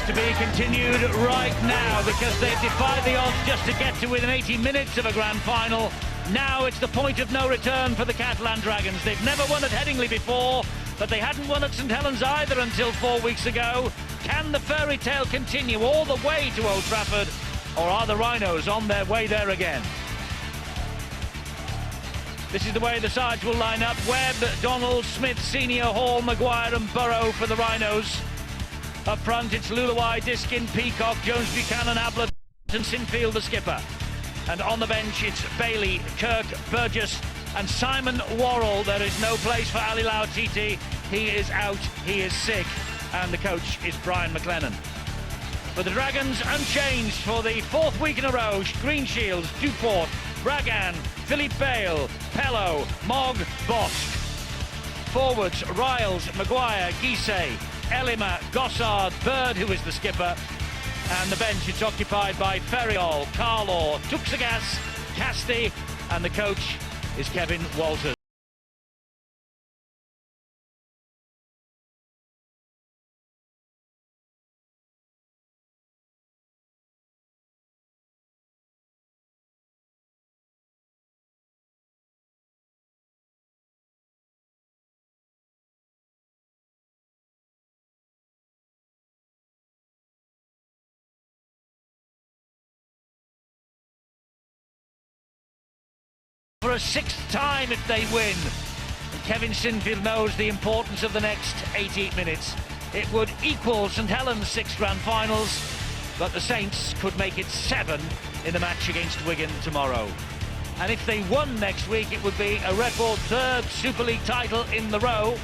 to be continued right now because they've defied the odds just to get to within 80 minutes of a grand final. Now it's the point of no return for the Catalan Dragons. They've never won at Headingley before, but they hadn't won at St Helens either until 4 weeks ago. Can the fairy tale continue all the way to Old Trafford, or are the Rhinos on their way there again? This is the way the sides will line up. Webb, Donald, Smith, Senior, Hall, Maguire and Burrow for the Rhinos. Up front, it's Lulawai, Diskin, Peacock, Jones, Buchanan, Ablett and Sinfield, the skipper. And on the bench, it's Bailey, Kirk, Burgess and Simon Worrell. There is no place for Ali Lautiti. He is out, he is sick. And the coach is Brian McLennan. But the Dragons unchanged for the fourth week in a row. Greenshields, Duport, Bragan, Philippe Bale, Pello, Mogg, Bosch. Forwards, Riles, Maguire, Guisset, Elima, Gossard, Bird, who is the skipper. And the bench, it's occupied by Ferriol, Carlaw, Tuxagas, Casti, and the coach is Kevin Walters. For a sixth time if they win. And Kevin Sinfield knows the importance of the next 88 minutes. It would equal St Helens' 6 grand finals, but the Saints could make it 7 in the match against Wigan tomorrow. And if they won next week, it would be a record 3rd Super League title in the row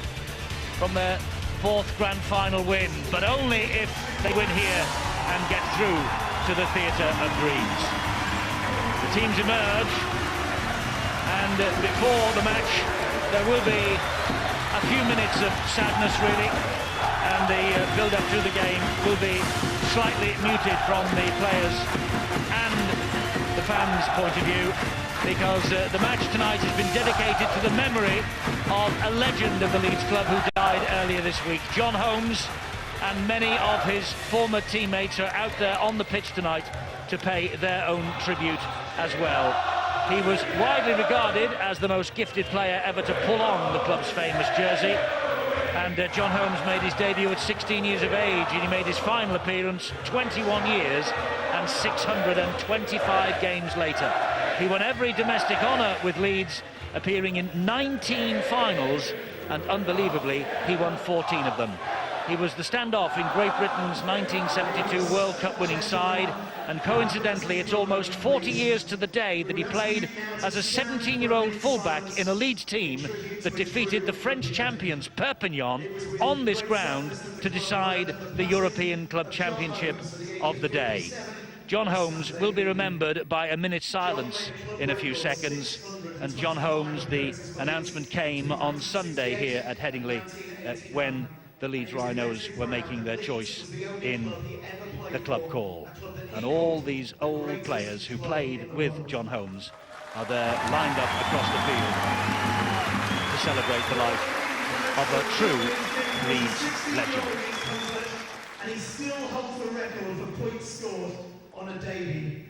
from their 4th grand final win, but only if they win here and get through to the Theatre of Dreams. The teams emerge. And before the match, there will be a few minutes of sadness, really, and the build-up to the game will be slightly muted from the players and the fans' point of view, because the match tonight has been dedicated to the memory of a legend of the Leeds club who died earlier this week. John Holmes and many of his former teammates are out there on the pitch tonight to pay their own tribute as well. He was widely regarded as the most gifted player ever to pull on the club's famous jersey. And John Holmes made his debut at 16 years of age, and he made his final appearance 21 years and 625 games later. He won every domestic honour with Leeds, appearing in 19 finals, and unbelievably, he won 14 of them. He was the standoff in Great Britain's 1972 World Cup winning side, and coincidentally it's almost 40 years to the day that he played as a 17-year-old fullback in a Leeds team that defeated the French champions Perpignan on this ground to decide the European Club Championship of the day. John Holmes will be remembered by a minute's silence in a few seconds, and John Holmes, the announcement came on Sunday here at Headingley when the Leeds Rhinos were making their choice in the club call. And all these old players who played with John Holmes are there lined up across the field to celebrate the life of a true Leeds legend. And he still holds the record for points scored on a debut.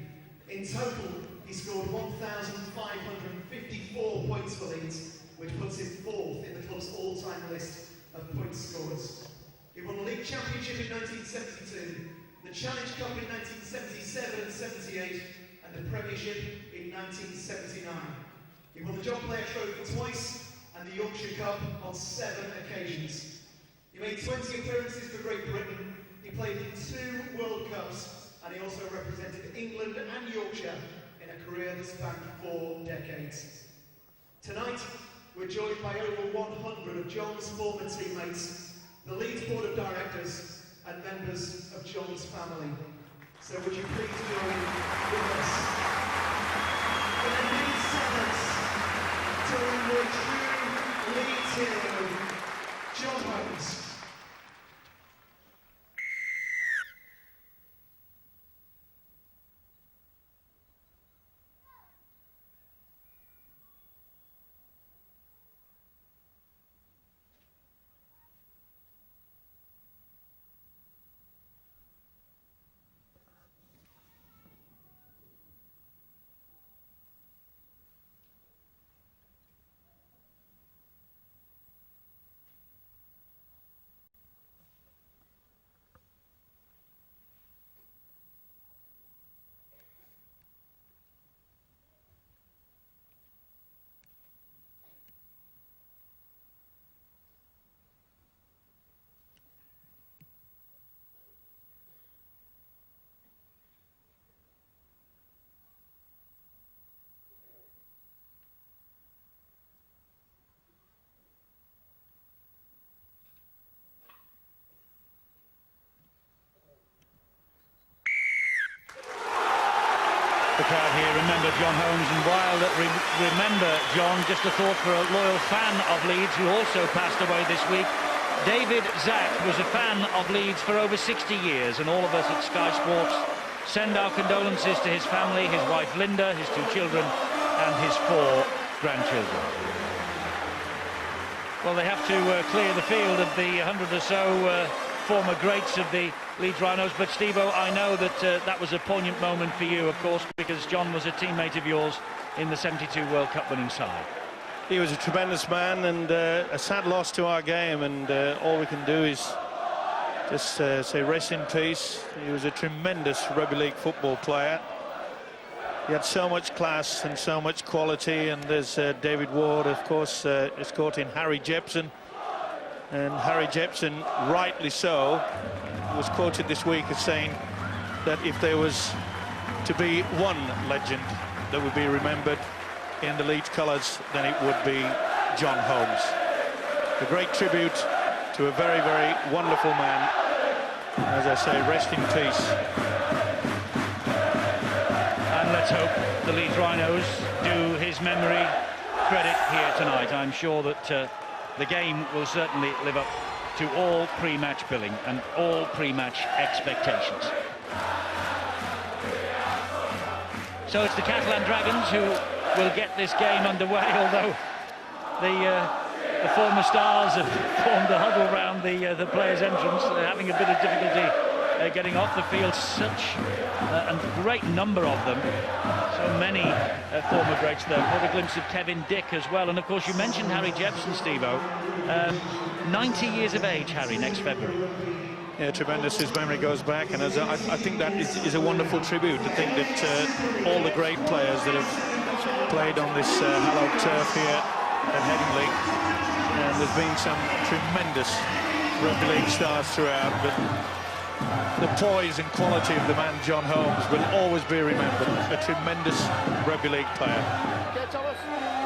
In total, he scored 1,554 points for Leeds, which puts him 4th in the club's all-time list of points scorers. He won the League Championship in 1972, the Challenge Cup in 1977 and 78, and the Premiership in 1979. He won the John Player Trophy twice and the Yorkshire Cup on 7 occasions. He made 20 appearances for Great Britain. He played in 2 World Cups, and he also represented England and Yorkshire in a career that spanned 4 decades. Tonight, we're joined by over 100 of John's former teammates, the Leeds Board of Directors, and members of John's family. So would you please join with us in a minute silence to remember true Leeds hero, John Holmes. The crowd here remember John Holmes, and while remember John, just a thought for a loyal fan of Leeds who also passed away this week. David Zack was a fan of Leeds for over 60 years, and all of us at Sky Sports send our condolences to his family, his wife Linda, his 2 children and his 4 grandchildren. Well, they have to clear the field of the 100 or so former greats of the Leeds Rhinos, but Steve-O, I know that that was a poignant moment for you, of course, because John was a teammate of yours in the '72 World Cup winning side. He was a tremendous man, and a sad loss to our game, and all we can do is just say rest in peace. He was a tremendous rugby league football player. He had so much class and so much quality, and there's David Ward, of course, escorting Harry Jepson. And Harry Jepson, rightly so, was quoted this week as saying that if there was to be one legend that would be remembered in the Leeds colours, then it would be John Holmes. A great tribute to a very, very wonderful man. As I say, rest in peace. And let's hope the Leeds Rhinos do his memory credit here tonight. I'm sure that the game will certainly live up to all pre-match billing and all pre-match expectations. So it's the Catalan Dragons who will get this game underway, although the former stars have formed a huddle around the players' entrance. They're having a bit of difficulty getting off the field. Such a great number of them. So many former greats there. Caught a glimpse of Kevin Dick as well. And of course, you mentioned Harry Jepson, Steve-O. 90 years of age, Harry, next February. Yeah, tremendous. His memory goes back, and I think that is a wonderful tribute to think that all the great players that have played on this hallowed turf here at Headingley, and there's been some tremendous rugby league stars throughout, but the poise and quality of the man John Holmes will always be remembered. A tremendous rugby league player.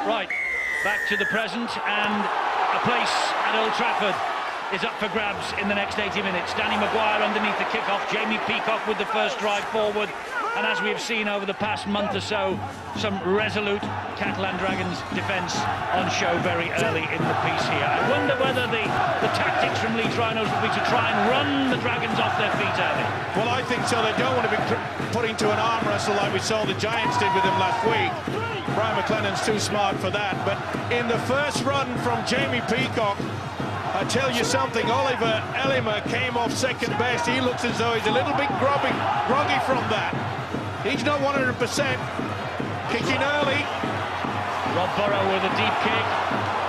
Right, back to the present, and a place at Old Trafford is up for grabs in the next 80 minutes. Danny Maguire underneath the kick-off, Jamie Peacock with the first drive forward, and as we have seen over the past month or so, some resolute Catalan Dragons defence on show very early in the piece here. I wonder whether the tactics from Leeds Rhinos will be to try and run the Dragons off their feet early. Well, I think so. They don't want to be put into an arm wrestle like we saw the Giants did with him last week. Brian McLennan's too smart for that, but in the first run from Jamie Peacock, I tell you something, Oliver Ellimer came off second best. He looks as though he's a little bit groggy from that. He's not 100%. Kicking early. Rob Burrow with a deep kick,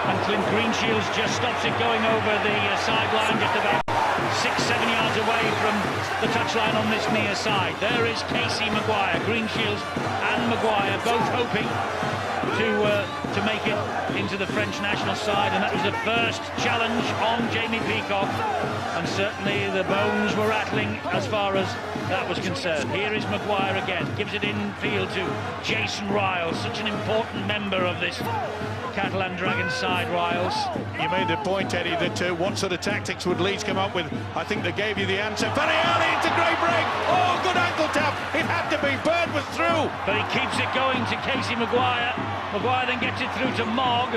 and Clint Greenshields just stops it going over the sideline, just about 6-7 yards away from the touchline on this near side. There is Casey Maguire, Greenshields and Maguire both hoping to make it into the French national side, and that was the first challenge on Jamie Peacock, and certainly the bones were rattling as far as that was concerned. Here is Maguire again, gives it infield to Jason Riles, such an important member of this Catalan Dragons side, Riles. You made the point, Eddie, that what sort of tactics would Leeds come up with? I think they gave you the answer. Very early into great break. Oh, good ankle tap. It had to be. Bird was through. But he keeps it going to Casey Maguire. Maguire then gets it through to Mogg.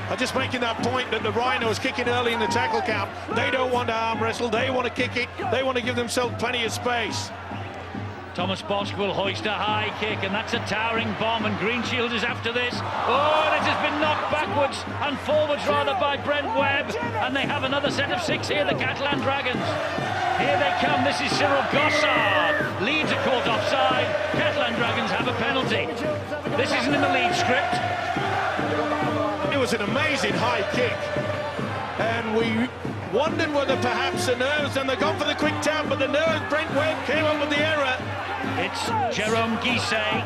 I'm just making that point that the Rhinos kicking early in the tackle count. They don't want to arm wrestle. They want to kick it. They want to give themselves plenty of space. Thomas Bosch will hoist a high kick, and that's a towering bomb, and Greenshields is after this. Oh, and it has been knocked backwards and forwards rather by Brent Webb, and they have another set of 6 here, the Catalan Dragons. Here they come, this is Cyril Gossard. Leeds are caught offside, Catalan Dragons have a penalty. This isn't in the Leeds script. It was an amazing high kick, and we wondered whether perhaps the nerves, and they've gone for the quick tap, but the nerves, Brent Webb came up with the error. It's Jerome Guisset,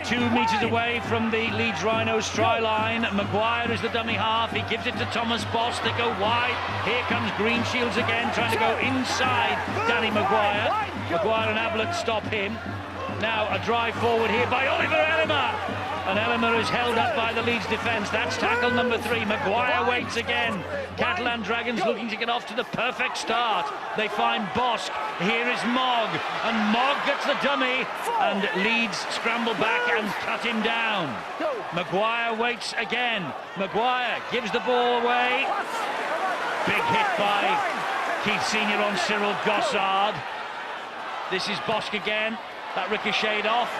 2 metres away from the Leeds Rhinos try line. Maguire is the dummy half. He gives it to Thomas Bosch. They go wide. Here comes Greenshields again, trying to go inside Danny Maguire. Maguire and Ablett stop him. Now a drive forward here by Oliver Ellimer. And Elmer is held up by the Leeds defence. That's tackle number 3. Maguire waits again. Catalan Dragons looking to get off to the perfect start. They find Bosk. Here is Mogg. And Mogg gets the dummy. And Leeds scramble back and cut him down. Maguire waits again. Maguire gives the ball away. Big hit by Keith Senior on Cyril Gossard. This is Bosk again. That ricocheted off.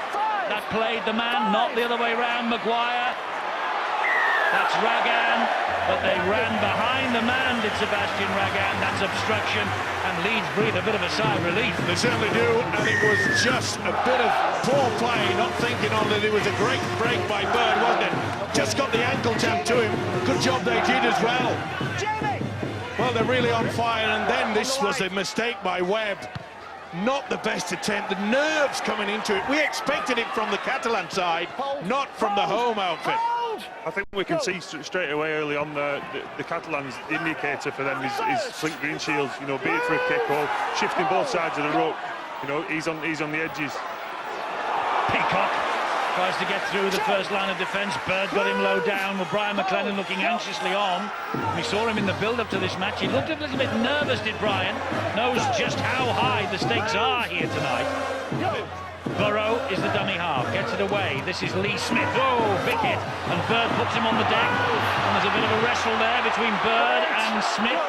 That played the man, not the other way round. Maguire. That's Ragan. But they ran behind the man, did Sebastian Ragan. That's obstruction. And Leeds breathe a bit of a sigh of relief. They certainly do. And it was just a bit of poor play, not thinking on it. It was a great break by Bird, wasn't it? Just got the ankle tap to him. Good job they did as well. Well, they're really on fire. And then this was a mistake by Webb. Not the best attempt. The nerves coming into it. We expected it from the Catalan side, not from the home outfit. I think we can see straight away early on the Catalans. The indicator for them is Flint Greenshields. You know, be it for a kick or shifting both sides of the rope. You know, he's on the edges. Peacock tries to get through the first line of defence. Bird got him low down with Brian McLennan looking anxiously on. We saw him in the build-up to this match. He looked a little bit nervous, did Brian. Knows just how high the stakes are here tonight. Burrow is the dummy half, gets it away. This is Lee Smith. Oh, big hit. And Bird puts him on the deck. And there's a bit of a wrestle there between Bird and Smith.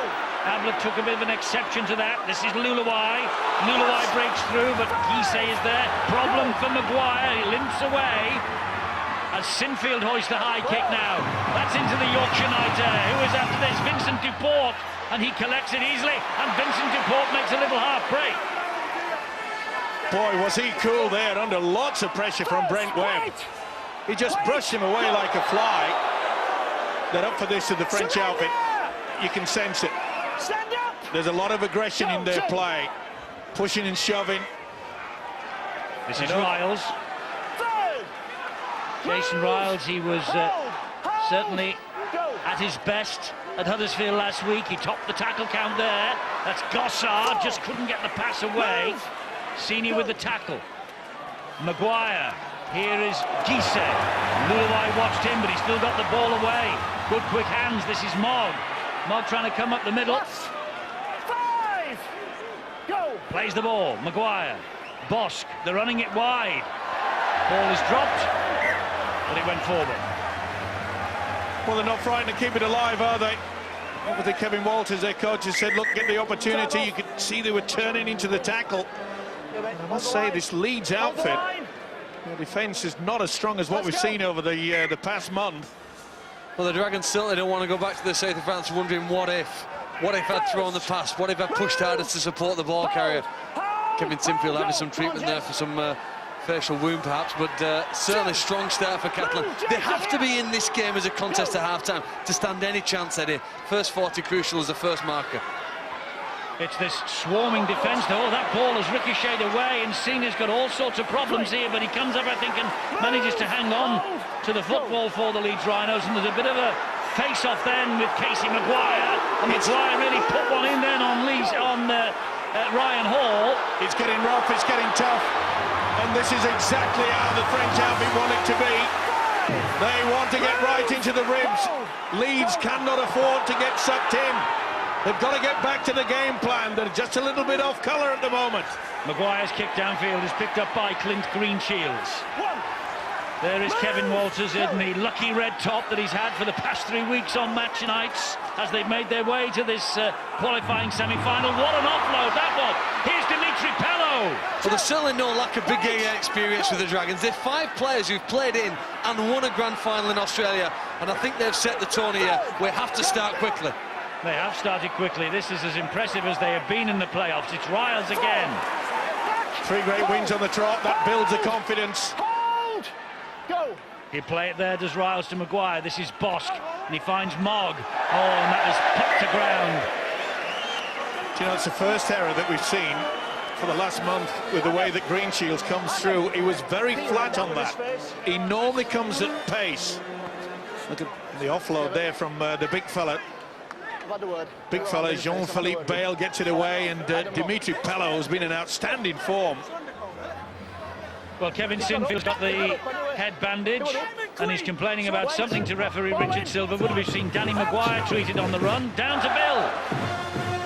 Ablett took a bit of an exception to that. This is Luluai. Luluai breaks through, but Gise is there. Problem for Maguire. He limps away. As Sinfield hoists the high kick now. That's into the Yorkshire Nighter. Who is after this? Vincent Duport. And he collects it easily. And Vincent Duport makes a little half break. Boy, was he cool there under lots of pressure from Brent Webb. He just brushed him away like a fly. They're up for this to the French outfit. You can sense it. There's a lot of aggression in their play. Pushing and shoving. This is Riles. Jason Riles, he was certainly at his best at Huddersfield last week. He topped the tackle count there. That's Gossard, just couldn't get the pass away. Senior with the tackle. Maguire. Here is Gise. Luluai watched him, but he still got the ball away. Good quick hands. This is Mogg. Mogg trying to come up the middle. Plays the ball. Maguire. Bosk. They're running it wide. Ball is dropped, but it went forward. Well, they're not frightened to keep it alive, are they? Obviously, Kevin Walters, their coach, has said, look, get the opportunity. You could see they were turning into the tackle. I must say, this Leeds outfit, their defence is not as strong as what we've seen over the past month. Well, the Dragons certainly don't want to go back to the south of France wondering what if I'd thrown the pass, what if I'd pushed harder to support the ball carrier. Kevin Sinfield having some treatment there for some facial wound perhaps, but certainly strong start for Catalan. They have to be in this game as a contest at half-time to stand any chance, Eddie. First 40 crucial as the first marker. It's this swarming defence. Oh, that ball has ricocheted away, and Senior's got all sorts of problems here, but he comes up, I think, and manages to hang on to the football for the Leeds Rhinos, and there's a bit of a face-off then with Casey Maguire, and Maguire really put one in then on Ryan Hall. It's getting rough, it's getting tough, and this is exactly how the French outfit want it to be. They want to get right into the ribs. Leeds cannot afford to get sucked in. They've got to get back to the game plan. They're just a little bit off colour at the moment. Maguire's kick downfield is picked up by Clint Greenshields. There is Kevin Walters in the lucky red top that he's had for the past 3 weeks on match nights as they've made their way to this qualifying semi-final. What an offload that was. Here's Dimitri Pello. So there's certainly no lack of big game experience with the Dragons. They're 5 players who've played in and won a grand final in Australia, and I think they've set the tone here. We have to start quickly. They have started quickly. This is as impressive as they have been in the playoffs. It's Riles again. 3 great wins on the trot. That builds the confidence. Go. He play it there, does Riles to Maguire. This is Bosk, and he finds Mogg. Oh, and that is put to ground. Do you know, it's the first error that we've seen for the last month with the way that Greenshields comes through. He was very flat on that. He normally comes at pace. Look at the offload there from the big fella. Big fella Jean-Philippe Bale gets it away, and Dimitri Pello has been in outstanding form. Well, Kevin Sinfield's got the head bandage. and he's complaining about something to referee Richard Silverwood. We've seen Danny Maguire treated on the run, down to Bill.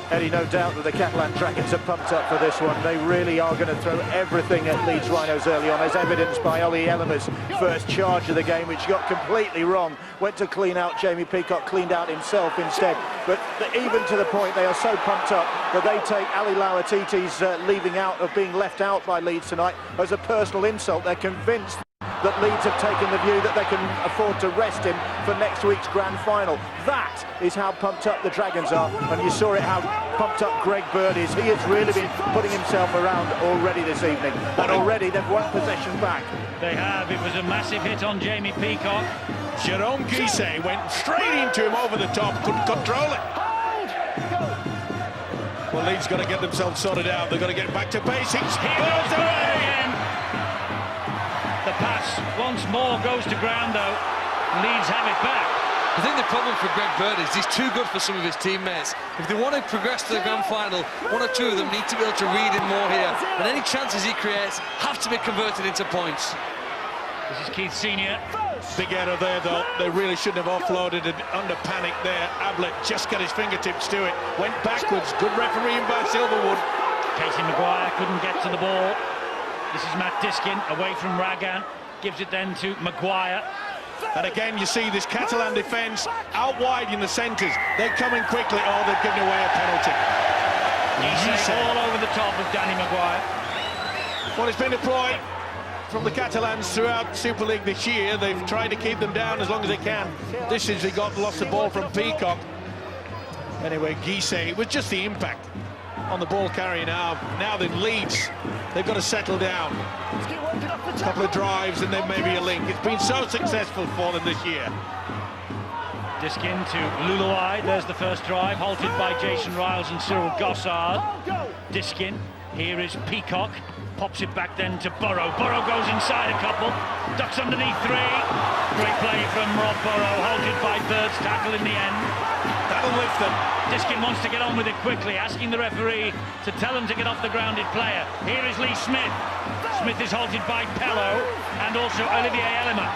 Eddie, no doubt that the Catalan Dragons are pumped up for this one. They really are going to throw everything at Leeds Rhinos early on, as evidenced by Ollie Ellimer's first charge of the game, which got completely wrong. Went to clean out Jamie Peacock, cleaned out himself instead. But even to the point, they are so pumped up that they take Ali Lauatiti's leaving out of being left out by Leeds tonight as a personal insult. They're convinced that Leeds have taken the view that they can afford to rest him for next week's grand final. That is how pumped up the Dragons are, and you saw it how pumped up Greg Bird is. He has really been putting himself around already this evening, and already they've won possession back. They have. It was a massive hit on Jamie Peacock. Jerome Guisset went straight into him over the top, couldn't control it. Well, Leeds got to get themselves sorted out. They've got to get back to basics. Here goes the ball again. The pass once more goes to ground, though. Leeds have it back. I think the problem for Greg Bird is he's too good for some of his teammates. If they want to progress to the grand final, one or two of them need to be able to read him more here. And any chances he creates have to be converted into points. This is Keith Senior. Big error there, though. They really shouldn't have offloaded it under panic there. Ablett just got his fingertips to it. Went backwards. Good refereeing by Silverwood. Casey Maguire couldn't get to the ball. This is Matt Diskin away from Ragan. Gives it then to Maguire. And again, you see this Catalan defence out wide in the centres. They're coming quickly. Oh, they've given away a penalty. He's all over the top of Danny Maguire. Well, it's been a ploy from the Catalans throughout Super League this year. They've tried to keep them down as long as they can. This is, they lost the ball from Peacock. Anyway, Guisset, it was just the impact on the ball carrier now. Now then, Leeds, they've got to settle down. A couple of drives and then maybe a link. It's been so successful for them this year. Diskin to Luluai. There's the first drive, halted by Jason Riles and Cyril Gossard. Diskin, here is Peacock. Pops it back then to Burrow. Burrow goes inside a couple. Ducks underneath three. Great play from Rob Burrow, halted by Bird's tackle in the end. That'll lift them. Diskin wants to get on with it quickly, asking the referee to tell him to get off the grounded player. Here is Lee Smith. Smith is halted by Pello and also Olivier Ellimer.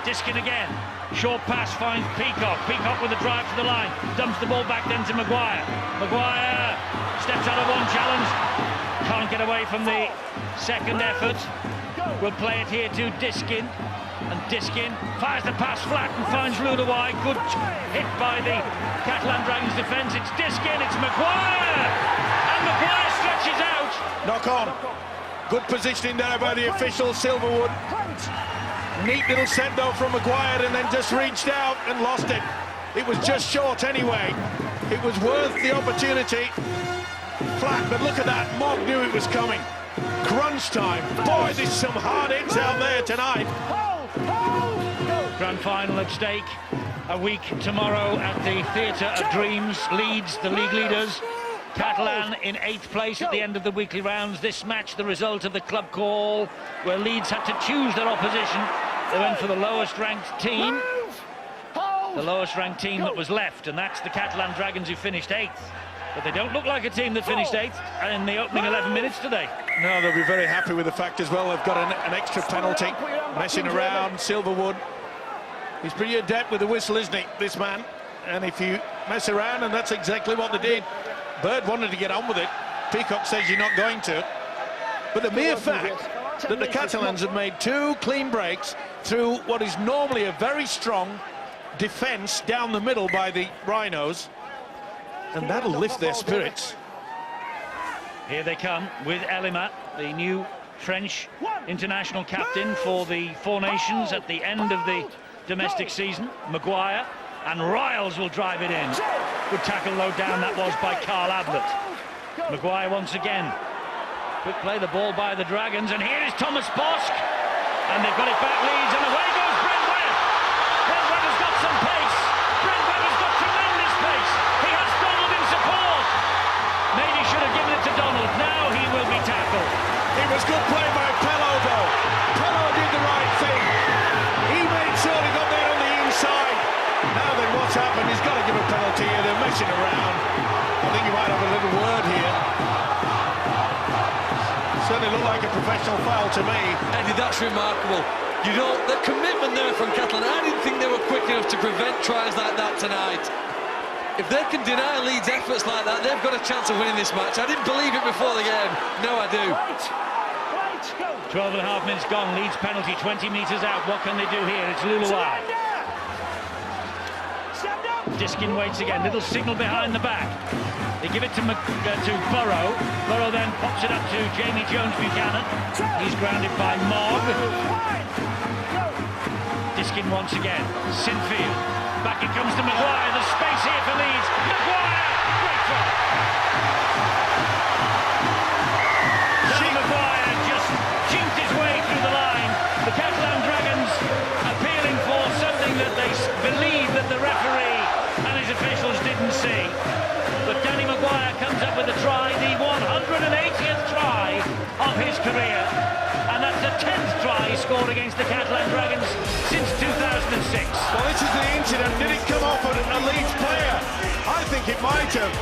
Diskin again. Short pass finds Peacock. Peacock with a drive to the line. Dumps the ball back then to Maguire. Maguire steps out of one challenge. Can't get away from the second effort. We'll play it here to Diskin. And Diskin fires the pass flat and finds Luluai. Good hit by the Catalan Dragons defence. It's Diskin, it's Maguire! And Maguire stretches out. Knock on. Good positioning there by the official, Silverwood. Neat little set though from Maguire, and then just reached out and lost it. It was just short anyway. It was worth the opportunity. Flat, but look at that. Mogg knew it was coming. Crunch time. Boy, there's some hard hits out there tonight. Grand final at stake a week tomorrow at the Theatre of Dreams. Leeds, the league leaders. Catalan in 8th place at the end of the weekly rounds. This match, the result of the club call, where Leeds had to choose their opposition. They went for the lowest ranked team. The lowest ranked team that was left, and that's the Catalan Dragons, who finished 8th. But they don't look like a team that finished 8th in the opening 11 minutes today. No, they'll be very happy with the fact as well they've got an extra penalty. Messing around, Silverwood. He's pretty adept with the whistle, isn't he, this man? And if you mess around, and that's exactly what they did. Bird wanted to get on with it. Peacock says you're not going to. But the mere fact that the Catalans have made 2 clean breaks through what is normally a very strong defence down the middle by the Rhinos, and that'll lift their spirits. Here they come with Ellimer, the new French international captain for the Four Nations at the end of the domestic season. Maguire and Riles will drive it in. Good tackle low down that was by Carl Ablett. Maguire once again. Quick play, the ball by the Dragons, and here is Thomas Bosk. And they've got it back, Leeds, and away goes Brent Webb. Brent Webb has got some pace. Brent Webb has got tremendous pace. He has Donald in support. Maybe should have given it to Donald. Now he will be tackled. It was good play by Pello, though. Pello did the right thing. He made sure he got there on the inside. Now then, what's happened? He's got to give a penalty here. They're messing around. I think he might have a little word here. Certainly looked like a professional foul to me. Eddie, that's remarkable. You know, the commitment there from Catalan, I didn't think they were quick enough to prevent tries like that tonight. If they can deny Leeds' efforts like that, they've got a chance of winning this match. I didn't believe it before the game. Now I do. 12 and a half minutes gone. Leeds penalty, 20 metres out. What can they do here? It's Luluai. Diskin waits again. Little signal behind the back. They give it to Burrow. Burrow then pops it up to Jamie Jones-Buchanan. He's grounded by Mogg. Diskin once again. Sinfield. Back it comes to Maguire. There's space here for Leeds. Maguire! Great try. Maguire just jinked his way through the line. The Catalan Dragons appealing for something that they believe that the referee and his officials didn't see. But Danny Maguire comes up with a try, the 180th try of his career. And that's the 10th try scored against the Catalan Dragons since 2006. Well, this is the incident. Did it come off a Leeds player? I think it might have.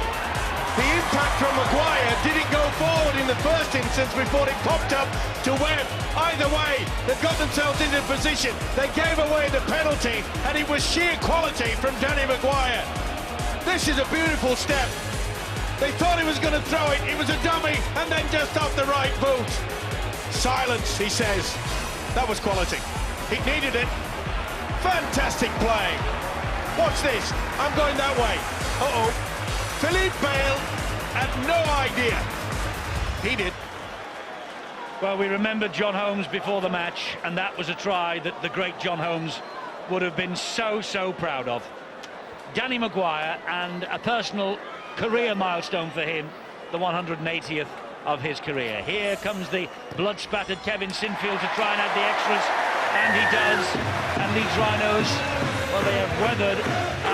The impact from Maguire didn't go forward in the first instance before it popped up to Webb. Either way, they've got themselves into position. They gave away the penalty, and it was sheer quality from Danny Maguire. This is a beautiful step. They thought he was going to throw it. It was a dummy, and then just off the right boot. Silence, he says. That was quality. He needed it. Fantastic play. Watch this. I'm going that way. Uh-oh. Philippe Bale had no idea. He did. Well, we remembered John Holmes before the match, and that was a try that the great John Holmes would have been so proud of. Danny Maguire, and a personal career milestone for him, the 180th of his career. Here comes the blood-spattered Kevin Sinfield to try and add the extras, and he does. And Leeds Rhinos, well, they have weathered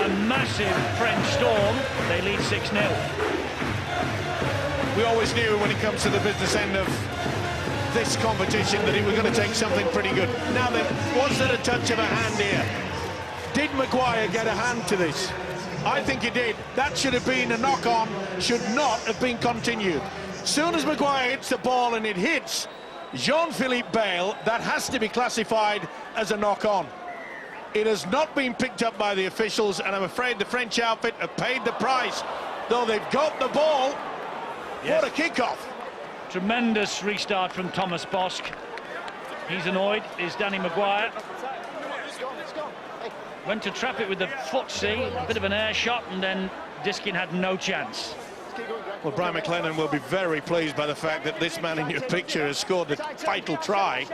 a massive French storm. They lead 6-0. We always knew when it comes to the business end of this competition that it was going to take something pretty good. Now then, was there a touch of a hand here? Did Maguire get a hand to this? I think he did. That should have been a knock-on, should not have been continued. Soon as Maguire hits the ball and it hits Jean-Philippe Bale, that has to be classified as a knock-on. It has not been picked up by the officials, and I'm afraid the French outfit have paid the price. Though they've got the ball, yes. What a kick-off. Tremendous restart from Thomas Bosk. He's annoyed, is Danny Maguire. Went to trap it with the foot, see, a bit of an air shot, and then Diskin had no chance. Well, Brian McLennan will be very pleased by the fact that this man in your picture has scored the vital try,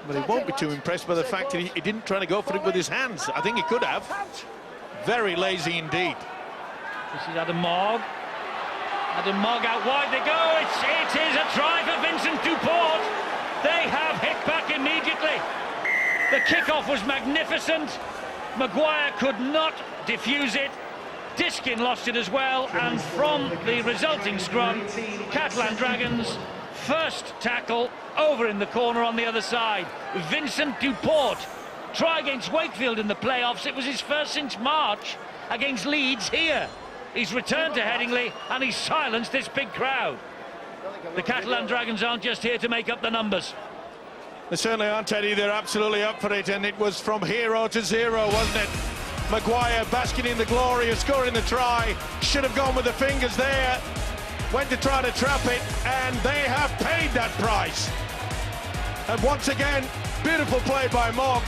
but he won't be too impressed by the fact that he didn't try to go for it with his hands. I think he could have. Very lazy indeed. This is Adam Mogg. Adam Mogg out wide they go. It is a try for Vincent Duport. They have hit back immediately. The kickoff was magnificent. Maguire could not defuse it. Diskin lost it as well, and from the resulting scrum, Catalan Dragons first tackle over in the corner on the other side. Vincent Duport, try against Wakefield in the playoffs. It was his first since March against Leeds here. He's returned to Headingley and he's silenced this big crowd. The Catalan Dragons aren't just here to make up the numbers. They certainly aren't, Teddy. They're absolutely up for it, and it was from hero to zero, wasn't it? Maguire basking in the glory of scoring the try. Should have gone with the fingers there. Went to try to trap it, and they have paid that price. And once again, beautiful play by Mogg.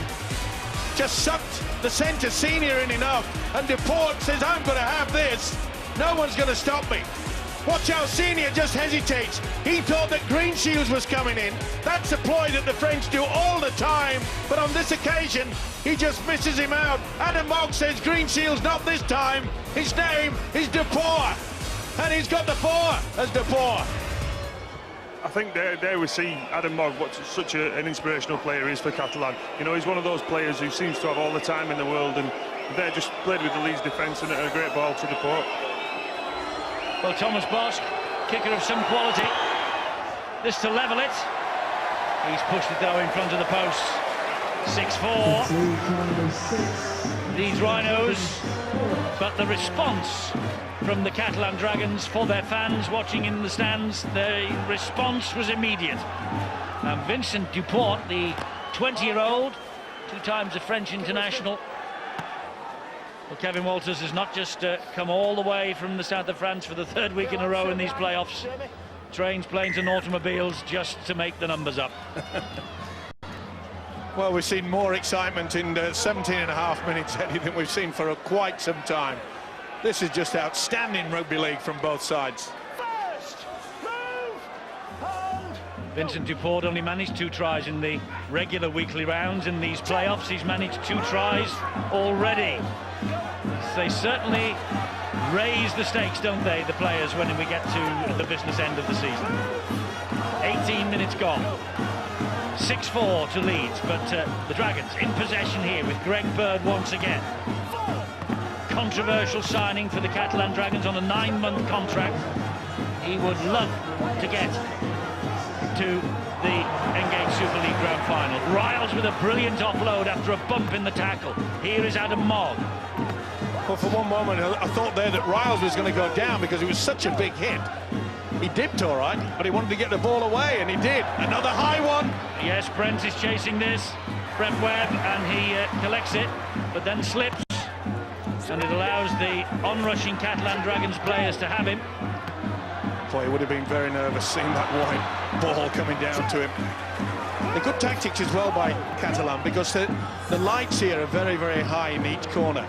Just sucked the centre senior in enough, and Duport says, I'm going to have this. No one's going to stop me. Watch how Senior just hesitates. He thought that Greenshields was coming in. That's a ploy that the French do all the time, but on this occasion, he just misses him out. Adam Mogg says Greenshields not this time. His name is Duport, and he's got the 4 as Duport. I think there we see Adam Mogg, what such an inspirational player he is for Catalan. You know, he's one of those players who seems to have all the time in the world, and they just played with the Leeds defence and a great ball to Duport. Well, Thomas Bosk, kicker of some quality. This to level it. He's pushed it though in front of the post. 6-4. These Rhinos. But the response from the Catalan Dragons for their fans watching in the stands, the response was immediate. And Vincent Duport, the 20-year-old, 2 times a French international. Well, Kevin Walters has not just come all the way from the south of France for the 3rd week in a row in these playoffs. Trains, planes and automobiles just to make the numbers up. Well, we've seen more excitement in 17.5 minutes, Eddie, than we've seen for quite some time. This is just outstanding rugby league from both sides. Vincent Duport only managed 2 tries in the regular weekly rounds. In these playoffs, he's managed 2 tries already. They certainly raise the stakes, don't they, the players, when we get to the business end of the season. 18 minutes gone. 6-4 to Leeds, but the Dragons in possession here with Greg Bird once again. Controversial signing for the Catalan Dragons on a 9-month contract. He would love to get to the Engage Super League Grand Final. Riles with a brilliant offload after a bump in the tackle. Here is Adam Mogg. Well, for one moment, I thought there that Riles was going to go down because it was such a big hit. He dipped all right, but he wanted to get the ball away, and he did. Another high one. Yes, Brent is chasing this. Brent Webb, and he collects it, but then slips. And it allows the on-rushing Catalan Dragons players to have him. Boy, he would have been very nervous seeing that wide ball coming down to him. The good tactics as well by Catalan, because the lights here are very, very high in each corner.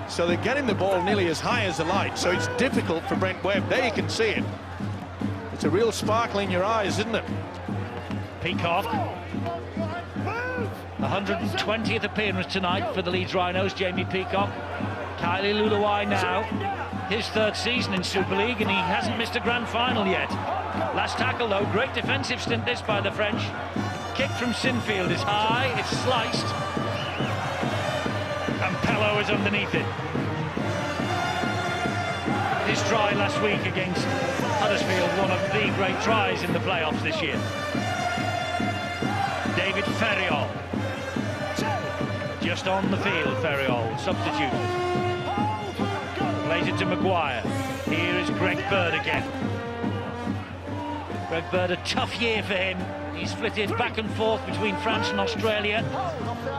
So they're getting the ball nearly as high as the light, so it's difficult for Brent Webb. There you can see it. It's a real sparkle in your eyes, isn't it? Peacock. 120th appearance tonight for the Leeds Rhinos, Jamie Peacock. Kylie Luluai now. His 3rd season in Super League, and he hasn't missed a grand final yet. Last tackle though, great defensive stint this by the French. Kick from Sinfield is high, it's sliced, and Pello is underneath it. His try last week against Huddersfield, one of the great tries in the playoffs this year. David Ferriol, just on the field. Ferriol, substitute. Plays it to Maguire. Here is Greg Bird again. Greg Bird, a tough year for him. He's flitted back and forth between France and Australia.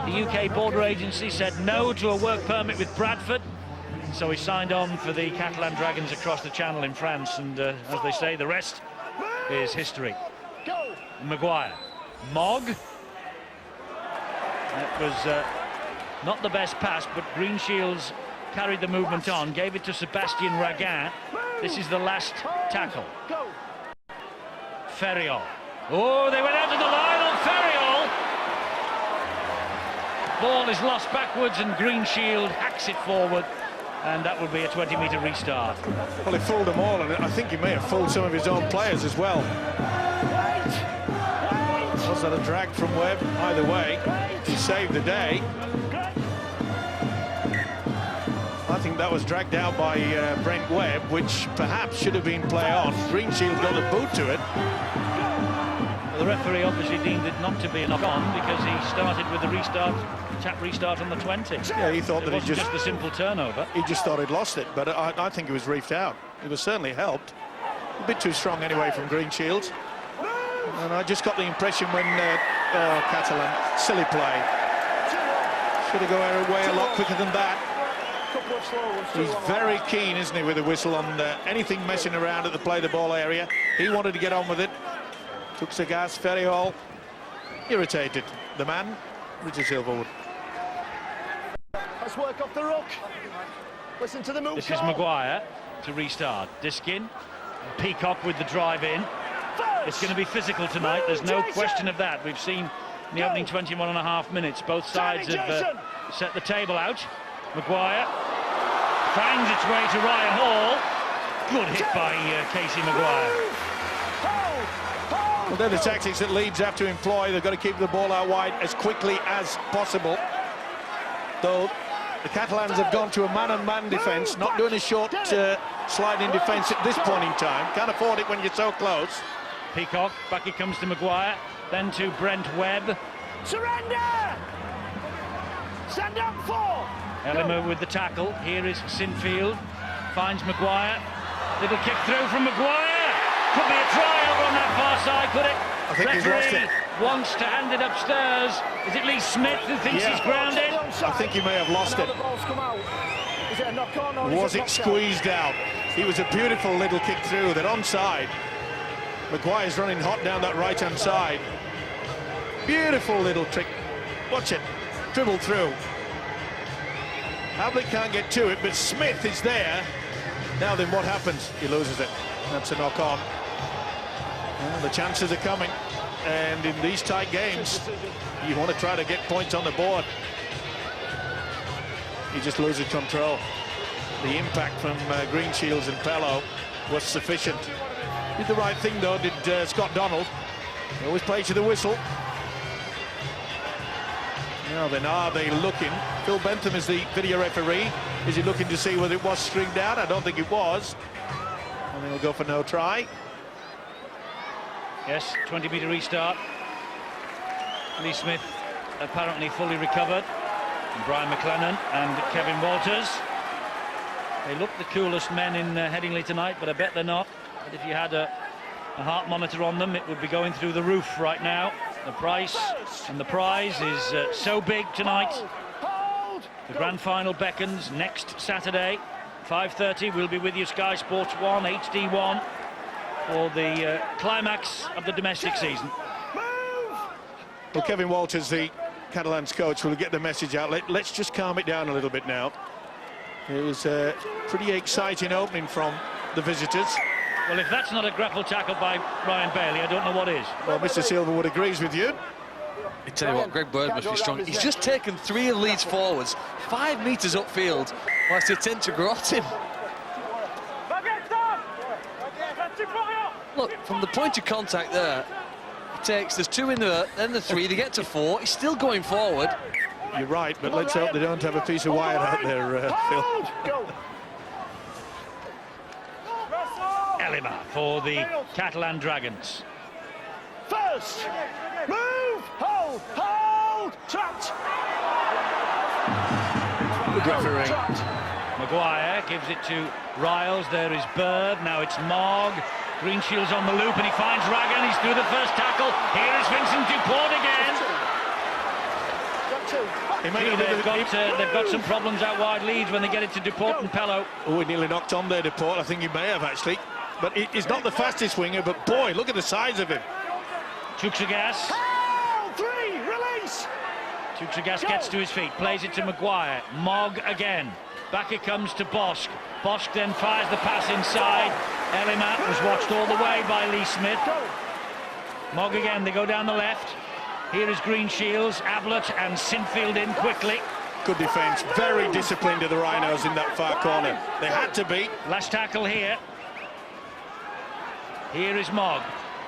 The UK border agency said no to a work permit with Bradford, so he signed on for the Catalan Dragons across the channel in France, and as they say, the rest is history. Maguire. Mogg. That was not the best pass, but Greenshields carried the movement on, gave it to Sebastien Raguin. This is the last tackle. Ferriol. Oh, they went out to the line on Ferriol. Ball is lost backwards and Greenshield hacks it forward, and that would be a 20-metre restart. Well, he fooled them all, and I think he may have fooled some of his own players as well. Was that a drag from Webb? Either way, he saved the day. I think that was dragged out by Brent Webb, which perhaps should have been play on. Greenshield got a boot to it. Well, the referee obviously deemed it not to be a knock-on because he started with the restart, tap restart on the 20. Yeah, he thought it that he just the simple turnover. He just thought he'd lost it, but I think it was reefed out. It was certainly helped. A bit too strong anyway from Greenshields. And I just got the impression when Catalan, silly play. Should have gone away a lot quicker than that. He's very keen, isn't he, with a whistle on anything messing around at the play the ball area. He wanted to get on with it. Took Sagaz, Ferriol. Irritated. The man, Richard Silverwood. Let's work off the ruck. Listen to the move. This is Maguire to restart. Diskin, Peacock with the drive in. It's going to be physical tonight, there's no question of that. We've seen in the opening 21.5 minutes, both sides have set the table out. Maguire finds its way to Ryan Hall. Good hit by Casey Maguire. Well, they're the tactics that Leeds have to employ. They've got to keep the ball out wide as quickly as possible. Though the Catalans have gone to a man-on-man defence, not doing a short sliding defence at this point in time. Can't afford it when you're so close. Peacock, back it comes to Maguire, then to Brent Webb. Surrender! Stand up for! Ellimer with the tackle. Here is Sinfield, finds Maguire. Little kick through from Maguire. Could be a try over on that far side, could it? I think he's lost it. wants to hand it upstairs. Is it Lee Smith who thinks he's grounded? I think he may have lost it. Was it squeezed out? It was a beautiful little kick through that onside. Maguire's running hot down that right-hand side. Beautiful little trick. Watch it. Dribble through. Havlicek can't get to it, but Smith is there. Now then, what happens? He loses it. That's a knock-on. Well, the chances are coming. And in these tight games, you want to try to get points on the board. He just loses control. The impact from Greenshields and Pello was sufficient. Did the right thing, though, did Scott Donald. He always plays to the whistle. Now then, are they looking? Phil Bentham is the video referee. Is he looking to see whether it was stringed out? I don't think it was. And then he'll go for no try. Yes, 20-metre restart. Lee Smith apparently fully recovered. And Brian McLennan and Kevin Walters. They look the coolest men in Headingley tonight, but I bet they're not. But if you had a heart monitor on them, it would be going through the roof right now. The price and the prize is so big tonight. The grand final beckons next Saturday, 5:30. We'll be with you, Sky Sports 1, HD1, for the climax of the domestic season. Well, Kevin Walters, the Catalans coach, will get the message out. Let's just calm it down a little bit now. It was a pretty exciting opening from the visitors. Well, if that's not a grapple tackle by Ryan Bailey, I don't know what is. Well, Mr. Silverwood agrees with you. I tell you what, Greg Bird must be strong. He's just taken 3 of Leeds forwards, 5 metres upfield, whilst they attempt to grot him. Look, from the point of contact there, there's 2 in there, then the 3, they get to 4, he's still going forward. You're right, but let's hope they don't have a piece of wire out there, Phil. Elima for the Catalan Dragons. First, move, hold, trapped. Good referee. Maguire gives it to Riles. There is Bird. Now it's Mogg. Greenshields on the loop, and he finds Ragan. He's through the first tackle. Here is Vincent Duport again. They've got some problems out wide, Leeds, when they get it to Duport and Pello. Oh, he nearly knocked on there, Duport. I think he may have, actually. But he's not the fastest winger, but boy, look at the size of him. Chukshagas. Release. Chukshagas gets to his feet, plays it to Maguire. Mogg again. Back it comes to Bosch. Bosch then fires the pass inside. Elima was watched all the way by Lee Smith. Mogg again, they go down the left. Here is Greenshields, Ablett and Sinfield in quickly. Good defence, very disciplined to the Rhinos in that far corner. They had to be. Last tackle here. Here is Mogg.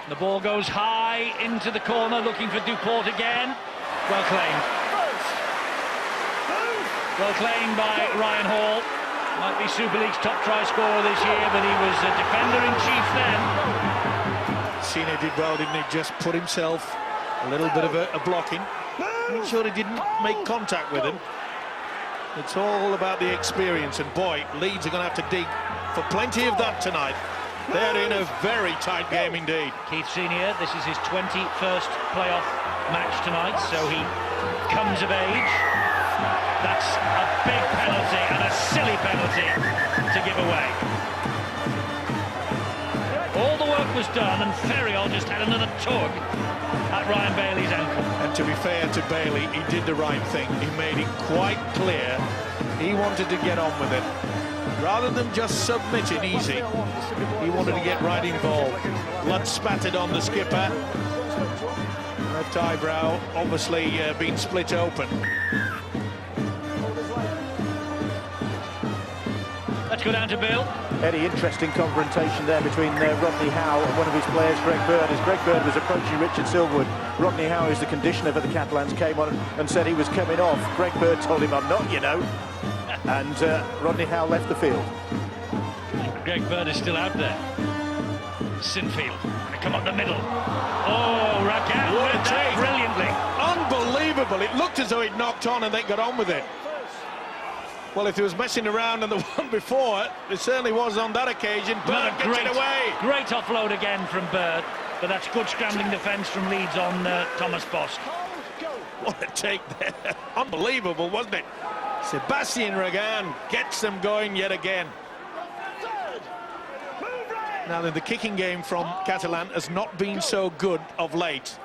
The ball goes high into the corner, looking for Duport again. Well claimed. Well claimed by Ryan Hall. Might be Super League's top try scorer this year, but he was a defender-in-chief then. Cine did well, didn't he? Just put himself a little bit of a blocking. Make sure he didn't make contact with him. It's all about the experience, and boy, Leeds are going to have to dig for plenty of that tonight. They're in a very tight game indeed. Keith Senior, this is his 21st playoff match tonight, so he comes of age. That's a big penalty and a silly penalty to give away. All the work was done, and Ferriol just had another tug at Ryan Bailey's ankle. And to be fair to Bailey, he did the right thing. He made it quite clear he wanted to get on with it. Rather than just submit it easy, he wanted to get right involved. Blood spattered on the skipper. Left eyebrow obviously been split open. Let's go down to Bill. Eddie, interesting confrontation there between Rodney Howe and one of his players, Greg Bird. As Greg Bird was approaching Richard Silverwood, Rodney Howe, who's the conditioner for the Catalans, came on and said he was coming off. Greg Bird told him, "I'm not, you know." And Rodney Howe left the field. Greg Bird is still out there. Sinfield, they come up the middle. Oh, Rakan read that brilliantly. Unbelievable. It looked as though he'd knocked on and they got on with it. Well, if he was messing around on the one before, it certainly was on that occasion. Bird gets it away. Great offload again from Bird. but that's good scrambling defence from Leeds on Thomas Bosk. What a take there. Unbelievable, wasn't it? Sebastian Ragan gets them going yet again. Now then, the kicking game from Catalan has not been so good of late.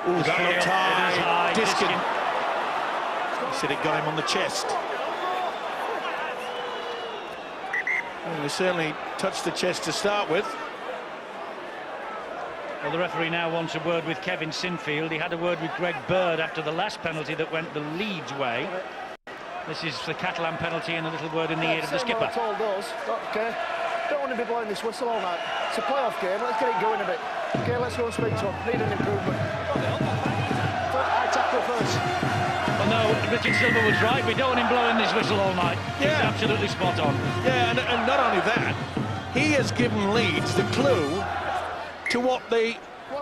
Ooh, that looked high. Diskin. He said it got him on the chest. Well, he certainly touched the chest to start with. Well, the referee now wants a word with Kevin Sinfield. He had a word with Greg Bird after the last penalty that went the Leeds way. This is the Catalan penalty and a little word in the ear of the skipper. Okay. Don't want to be blowing this whistle all night. It's a playoff game. Let's get it going a bit. Okay, let's go and speak to him. Need an improvement. I tackle first. Well, no, Richard Silver was right. We don't want him blowing this whistle all night. Yeah. He's absolutely spot on. Yeah, and not only that, he has given Leeds the clue to what they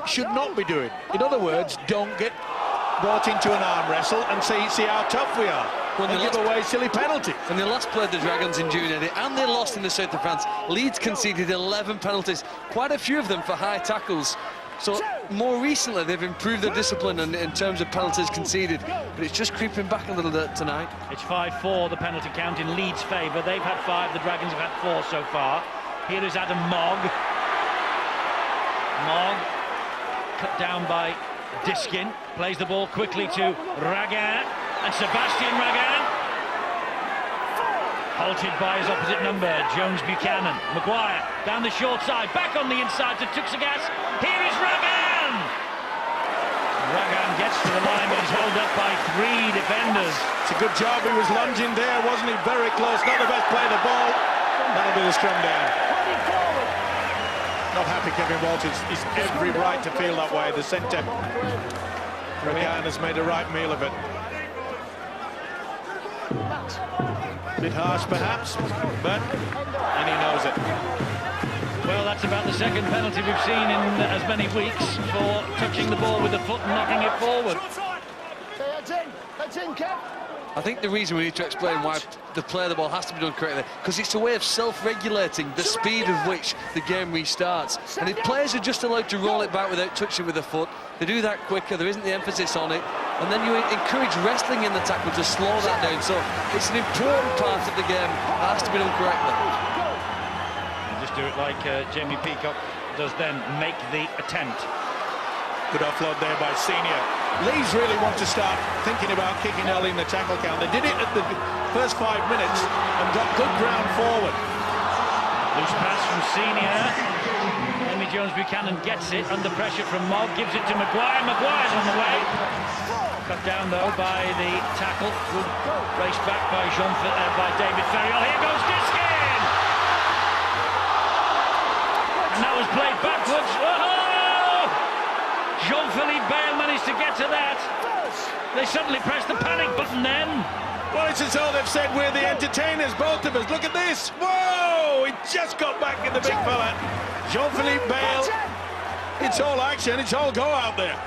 should not be doing. In other words, don't get brought into an arm wrestle and see how tough we are. When they give away silly penalties. When they last played the Dragons in June, Eddie, and they lost in the South of France, Leeds conceded 11 penalties, quite a few of them for high tackles. So more recently they've improved their discipline in terms of penalties conceded, but it's just creeping back a little bit tonight. It's 5-4, the penalty count in Leeds' favour. They've had 5, the Dragons have had 4 so far. Here is Adam Mogg. Mogg cut down by Diskin, plays the ball quickly to Ragan, and Sebastian Ragan halted by his opposite number, Jones Buchanan. Maguire down the short side, back on the inside to Tuxagas. Here is Ragan! Ragan gets to the line, but is held up by 3 defenders. It's a good job he was lunging there, wasn't he? Very close, not the best play of the ball. That'll be the scrum down. Not happy, Kevin Walters. He's every right to feel that way, the centre. Ragan has made a right meal of it. Bit harsh perhaps, and he knows it. Well, that's about the second penalty we've seen in as many weeks for touching the ball with the foot and knocking it forward. Heads in, Kev. I think the reason we need to explain why the play of the ball has to be done correctly, because it's a way of self-regulating the speed of which the game restarts. And if players are just allowed to roll it back without touching with the foot, they do that quicker, there isn't the emphasis on it, and then you encourage wrestling in the tackle to slow that down. So it's an important part of the game that has to be done correctly. And just do it like Jamie Peacock does then, make the attempt. Good offload there by Senior. Leeds really want to start thinking about kicking early in the tackle count. They did it at the first 5 minutes and got good ground forward. Loose pass from Senior. Henry Jones Buchanan gets it under pressure from Mogg, gives it to Maguire. Maguire's on the way. Cut down though by the tackle. Good race back by David Ferriol. Here goes Diskin! And that was played backwards. Whoa! Jean-Philippe Bale managed to get to that. They suddenly pressed the panic button then. Well, it's as though they've said we're the entertainers, both of us. Look at this. Whoa! He just got back in the big fella. Jean-Philippe Bale. It's all action. It's all go out there.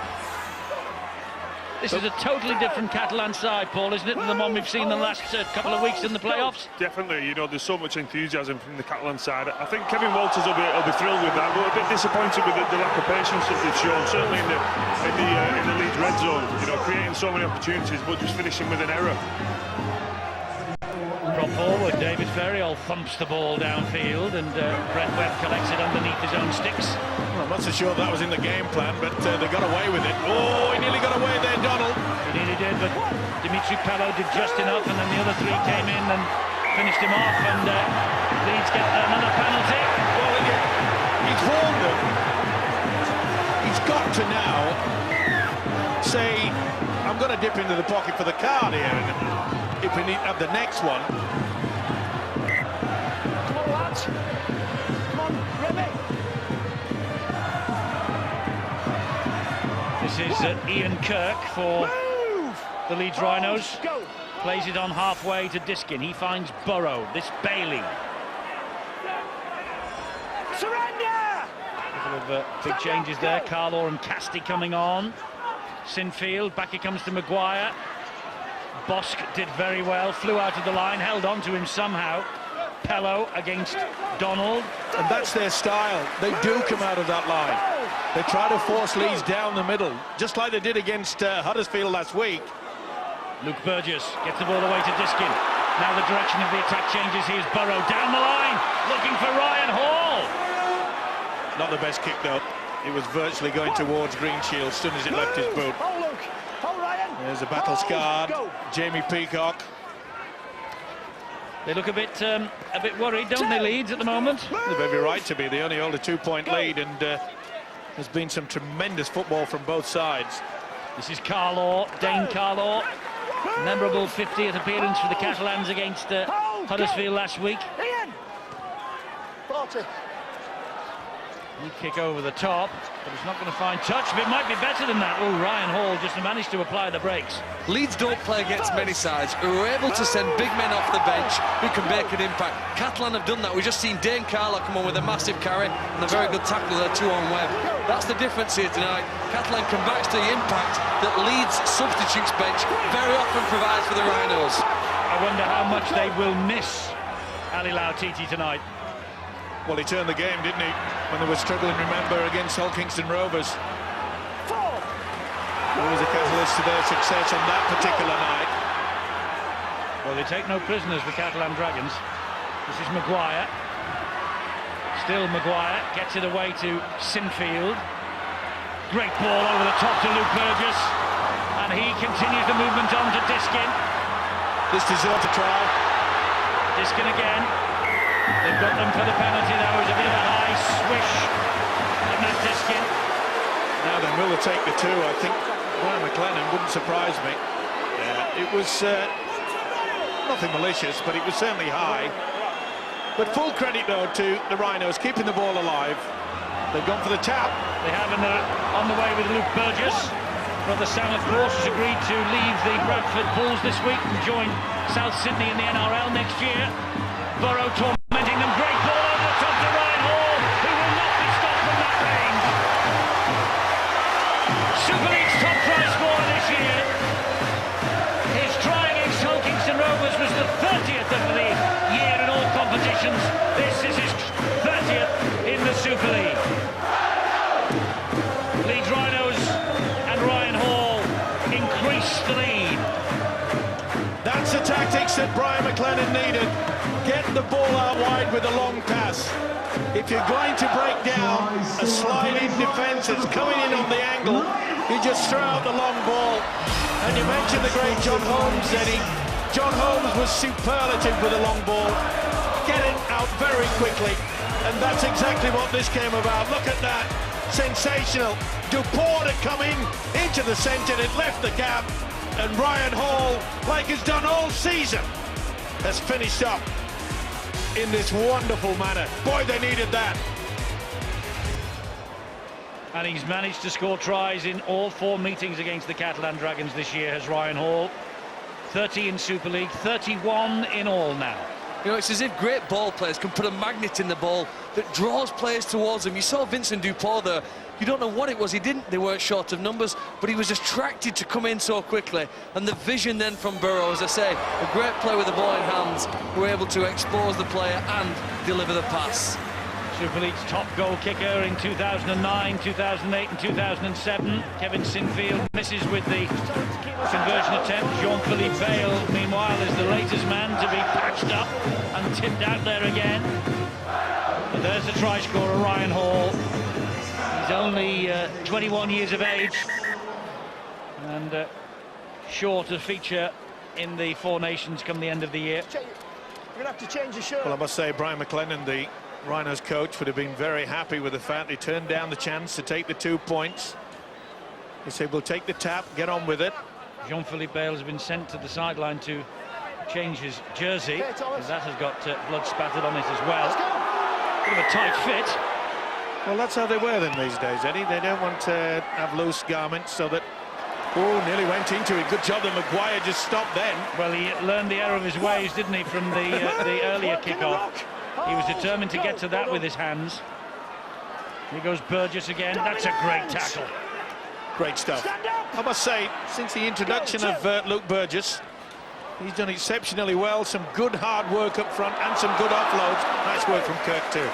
This is a totally different Catalan side, Paul, isn't it, than the one we've seen the last couple of weeks in the playoffs? Definitely, you know, there's so much enthusiasm from the Catalan side. I think Kevin Walters will be thrilled with that, but a bit disappointed with the lack of patience that they've shown, certainly in the Leeds red zone. You know, creating so many opportunities, but just finishing with an error. Prop forward, David Ferriol thumps the ball downfield, and Brent Webb collects it underneath his own sticks. Well, I'm not so sure that was in the game plan, but they got away with it. Oh, he nearly got away there, Donald. He nearly did, but Dimitri Pello did just enough, and then the other 3 came in and finished him off, and Leeds get another penalty. Well, he's warned them. He's got to now say, I'm going to dip into the pocket for the card here, and if we need have the next one. Come on, lads. Come on, Remy. This is Ian Kirk for the Leeds Rhinos. Plays it on halfway to Diskin. He finds Burrow. This Bailey. Surrender! A couple of big changes there. Carlaw and Casti coming on. Sinfield, back he comes to Maguire. Bosk did very well, flew out of the line, held on to him somehow. Pello against Donald. And that's their style. They do come out of that line. They try to force Leeds down the middle, just like they did against Huddersfield last week. Luke Burgess gets the ball away to Diskin. Now the direction of the attack changes. Here's Burrow down the line, looking for Ryan Hall. Not the best kick, though. It was virtually going towards Greenshield as soon as it left his boot. Oh, Luke. Oh, Ryan. There's a battle-scarred Jamie Peacock. They look a bit worried, don't they, Leeds, at the moment? They've every right to be. They only hold a 2-point lead, and there's been some tremendous football from both sides. This is Carlaw, Dane Carlaw. Memorable 50th appearance for the Catalans against Huddersfield last week. Ian. 40. He kick over the top, but it's not going to find touch. But it might be better than that. Oh, Ryan Hall just managed to apply the brakes. Leeds don't play against many sides who are able to send big men off the bench who can make an impact. Catalan have done that. We've just seen Dane Carlaw come on with a massive carry and a very good tackle there, 2 on Webb. That's the difference here tonight. Catalan come back to the impact that Leeds substitutes bench very often provides for the Rhinos. I wonder how much they will miss Ali Lautiti tonight. Well, he turned the game, didn't he? When they were struggling, remember, against Hull Kingston Rovers. He was a catalyst to their success on that particular night. Well, they take no prisoners, the Catalan Dragons. This is Maguire. Still Maguire, gets it away to Sinfield. Great ball over the top to Luke Burgess. And he continues the movement on to Diskin. This deserves a try. Diskin again. They've got them for the penalty. That was a bit of a high swish at Matt Diskin. Now then, will they take the 2? I think Brian McLennan wouldn't surprise me. It was nothing malicious, but it was certainly high. But full credit, though, to the Rhinos, keeping the ball alive. They've gone for the tap. They have on the way with Luke Burgess. Brother Sam, of course, has agreed to leave the Bradford Bulls this week and join South Sydney in the NRL next year. Burrow tormenting them. Great ball over the top to Ryan Hall, who will not be stopped from that range. Super League's top try scorer this year. His try against Hull Kingston Rovers was the 30th of the year in all competitions. This is his 30th in the Super League. Leeds Rhinos and Ryan Hall increase the lead. That's the tactics that Brian McLennan needed. Get the ball out wide with a long pass. If you're going to break down a sliding defence that's coming in on the angle, you just throw out the long ball. And you mentioned the great John Holmes, Eddie. John Holmes was superlative with a long ball. Get it out very quickly. And that's exactly what this came about. Look at that. Sensational. Duport had come into the centre, it left the gap. And Ryan Hall, like he's done all season, has finished up in this wonderful manner. Boy, they needed that. And he's managed to score tries in all 4 meetings against the Catalan Dragons this year, has Ryan Hall. 30 in Super League, 31 in all now. You know, it's as if great ball players can put a magnet in the ball that draws players towards them. You saw Vincent Duport there. You don't know what it was. They weren't short of numbers, but he was attracted to come in so quickly. And the vision then from Burrow, as I say, a great play with the ball in hands, were able to expose the player and deliver the pass. Super League's top goal kicker in 2009, 2008 and 2007. Kevin Sinfield misses with the conversion attempt. Jean-Philippe Bale, meanwhile, is the latest man to be patched up and tipped out there again. But there's the try scorer, Ryan Hall. He's only 21 years of age and sure to feature in the Four Nations come the end of the year. You're going to have to change your shirt. Well, I must say, Brian McLennan, the Rhinos coach, would have been very happy with the fact they turned down the chance to take the 2 points. He said, we'll take the tap, get on with it. Jean-Philippe Bale has been sent to the sideline to change his jersey, and that has got blood spattered on it as well. Bit of a tight fit. Well, that's how they wear them these days, Eddie. They don't want to have loose garments, so that... Oh, nearly went into it. Good job that Maguire just stopped then. Well, he learned the error of his ways, didn't he, from the earlier kick-off. He was determined to get to that with his hands. Here goes Burgess again. That's a great tackle. Great stuff. I must say, since the introduction of Luke Burgess, he's done exceptionally well. Some good hard work up front and some good offloads. Nice work from Kirk too.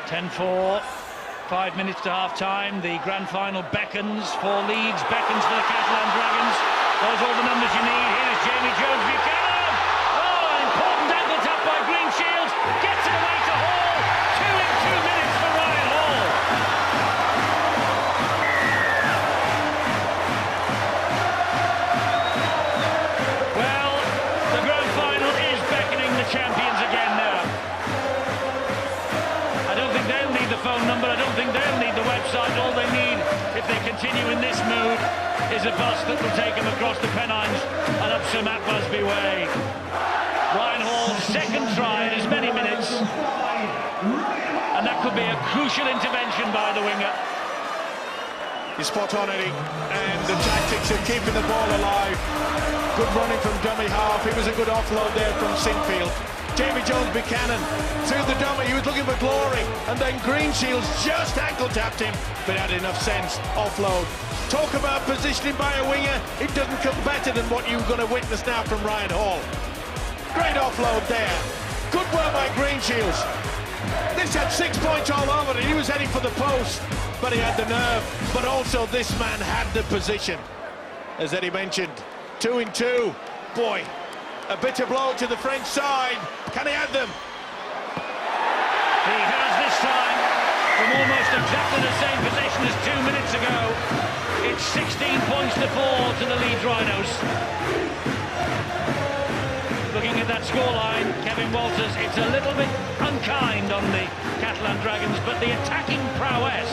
10-4. 5 minutes to half-time. The grand final beckons for Leeds, beckons for the Catalan Dragons. Those are all the numbers you need. Here's Jamie Jones Buchanan. Oh, an important ankle tap by Green Shields. Gets it away to Hall. 2 in 2 minutes for Ryan Hall. Well, the grand final is beckoning the champions again now. I don't think they'll need the phone number. I don't think they'll need the website. All they need, if they continue in this mood, is a bus that will take them across the Pennines and up Sir Matt Busby Way. Ryan Hall's second try in as many minutes, and that could be a crucial intervention by the winger. He's spot on, Eddie, and the tactics of keeping the ball alive. Good running from dummy half. It was a good offload there from Sinfield. Jamie Jones Buchanan through the dummy. He was looking for glory, and then Green Shields just ankle tapped him, but had enough sense. Offload. Talk about positioning by a winger. It doesn't come better than what you're going to witness now from Ryan Hall. Great offload there. Good work by Green Shields. This had 6 points all over it. He was heading for the post, but he had the nerve. But also this man had the position. As Eddie mentioned, 2 in 2. Boy, a bitter blow to the French side. Can he add them? He has this time, from almost exactly the same position as 2 minutes ago. It's 16 points to 4 to the Leeds Rhinos. Looking at that scoreline, Kevin Walters, it's a little bit unkind on the Catalan Dragons, but the attacking prowess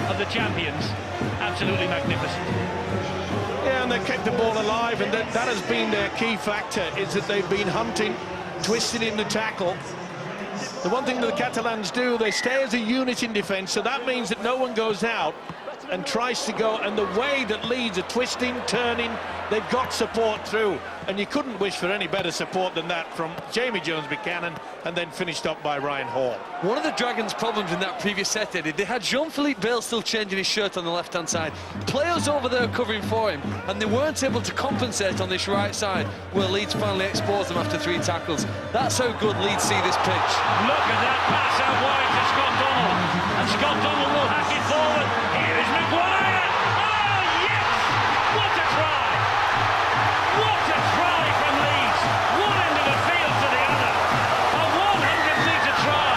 of the champions, absolutely magnificent. Yeah, and they kept the ball alive, and that has been their key factor, is that they've been hunting, twisted in the tackle. The one thing that the Catalans do, they stay as a unit in defence, so that means that no one goes out and tries to go, and the way that Leeds are twisting, turning, they've got support through, and you couldn't wish for any better support than that from Jamie Jones Buchanan, and then finished up by Ryan Hall. One of the Dragons' problems in that previous set, Eddie, they had Jean-Philippe Bale still changing his shirt on the left-hand side. Players over there covering for him, and they weren't able to compensate on this right side, where Leeds finally exposed them after 3 tackles. That's how good Leeds see this pitch. Look at that pass out wide to Scott Donald, and Scott Donald will hack it forward. Here is Maguire. Oh, yes! What a try! What a try from Leeds! One end of the field to the other. A 100-metre try.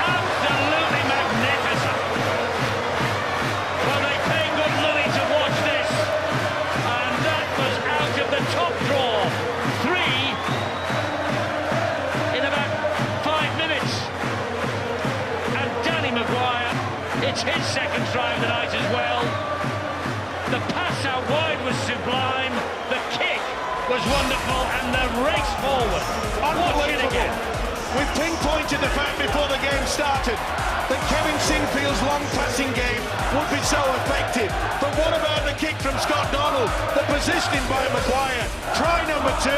Absolutely magnificent. Well, they pay good money to watch this, and that was out of the top draw. 3 in about 5 minutes. And Danny Maguire, it's his second try of the night as well. The pass out wide was sublime, the kick was wonderful, and the race forward. Watch it again. We pinpointed the fact before the game started that Kevin Sinfield's long passing game would be so effective. But what about the kick from Scott Donald? The positioning by Maguire. Try number 2.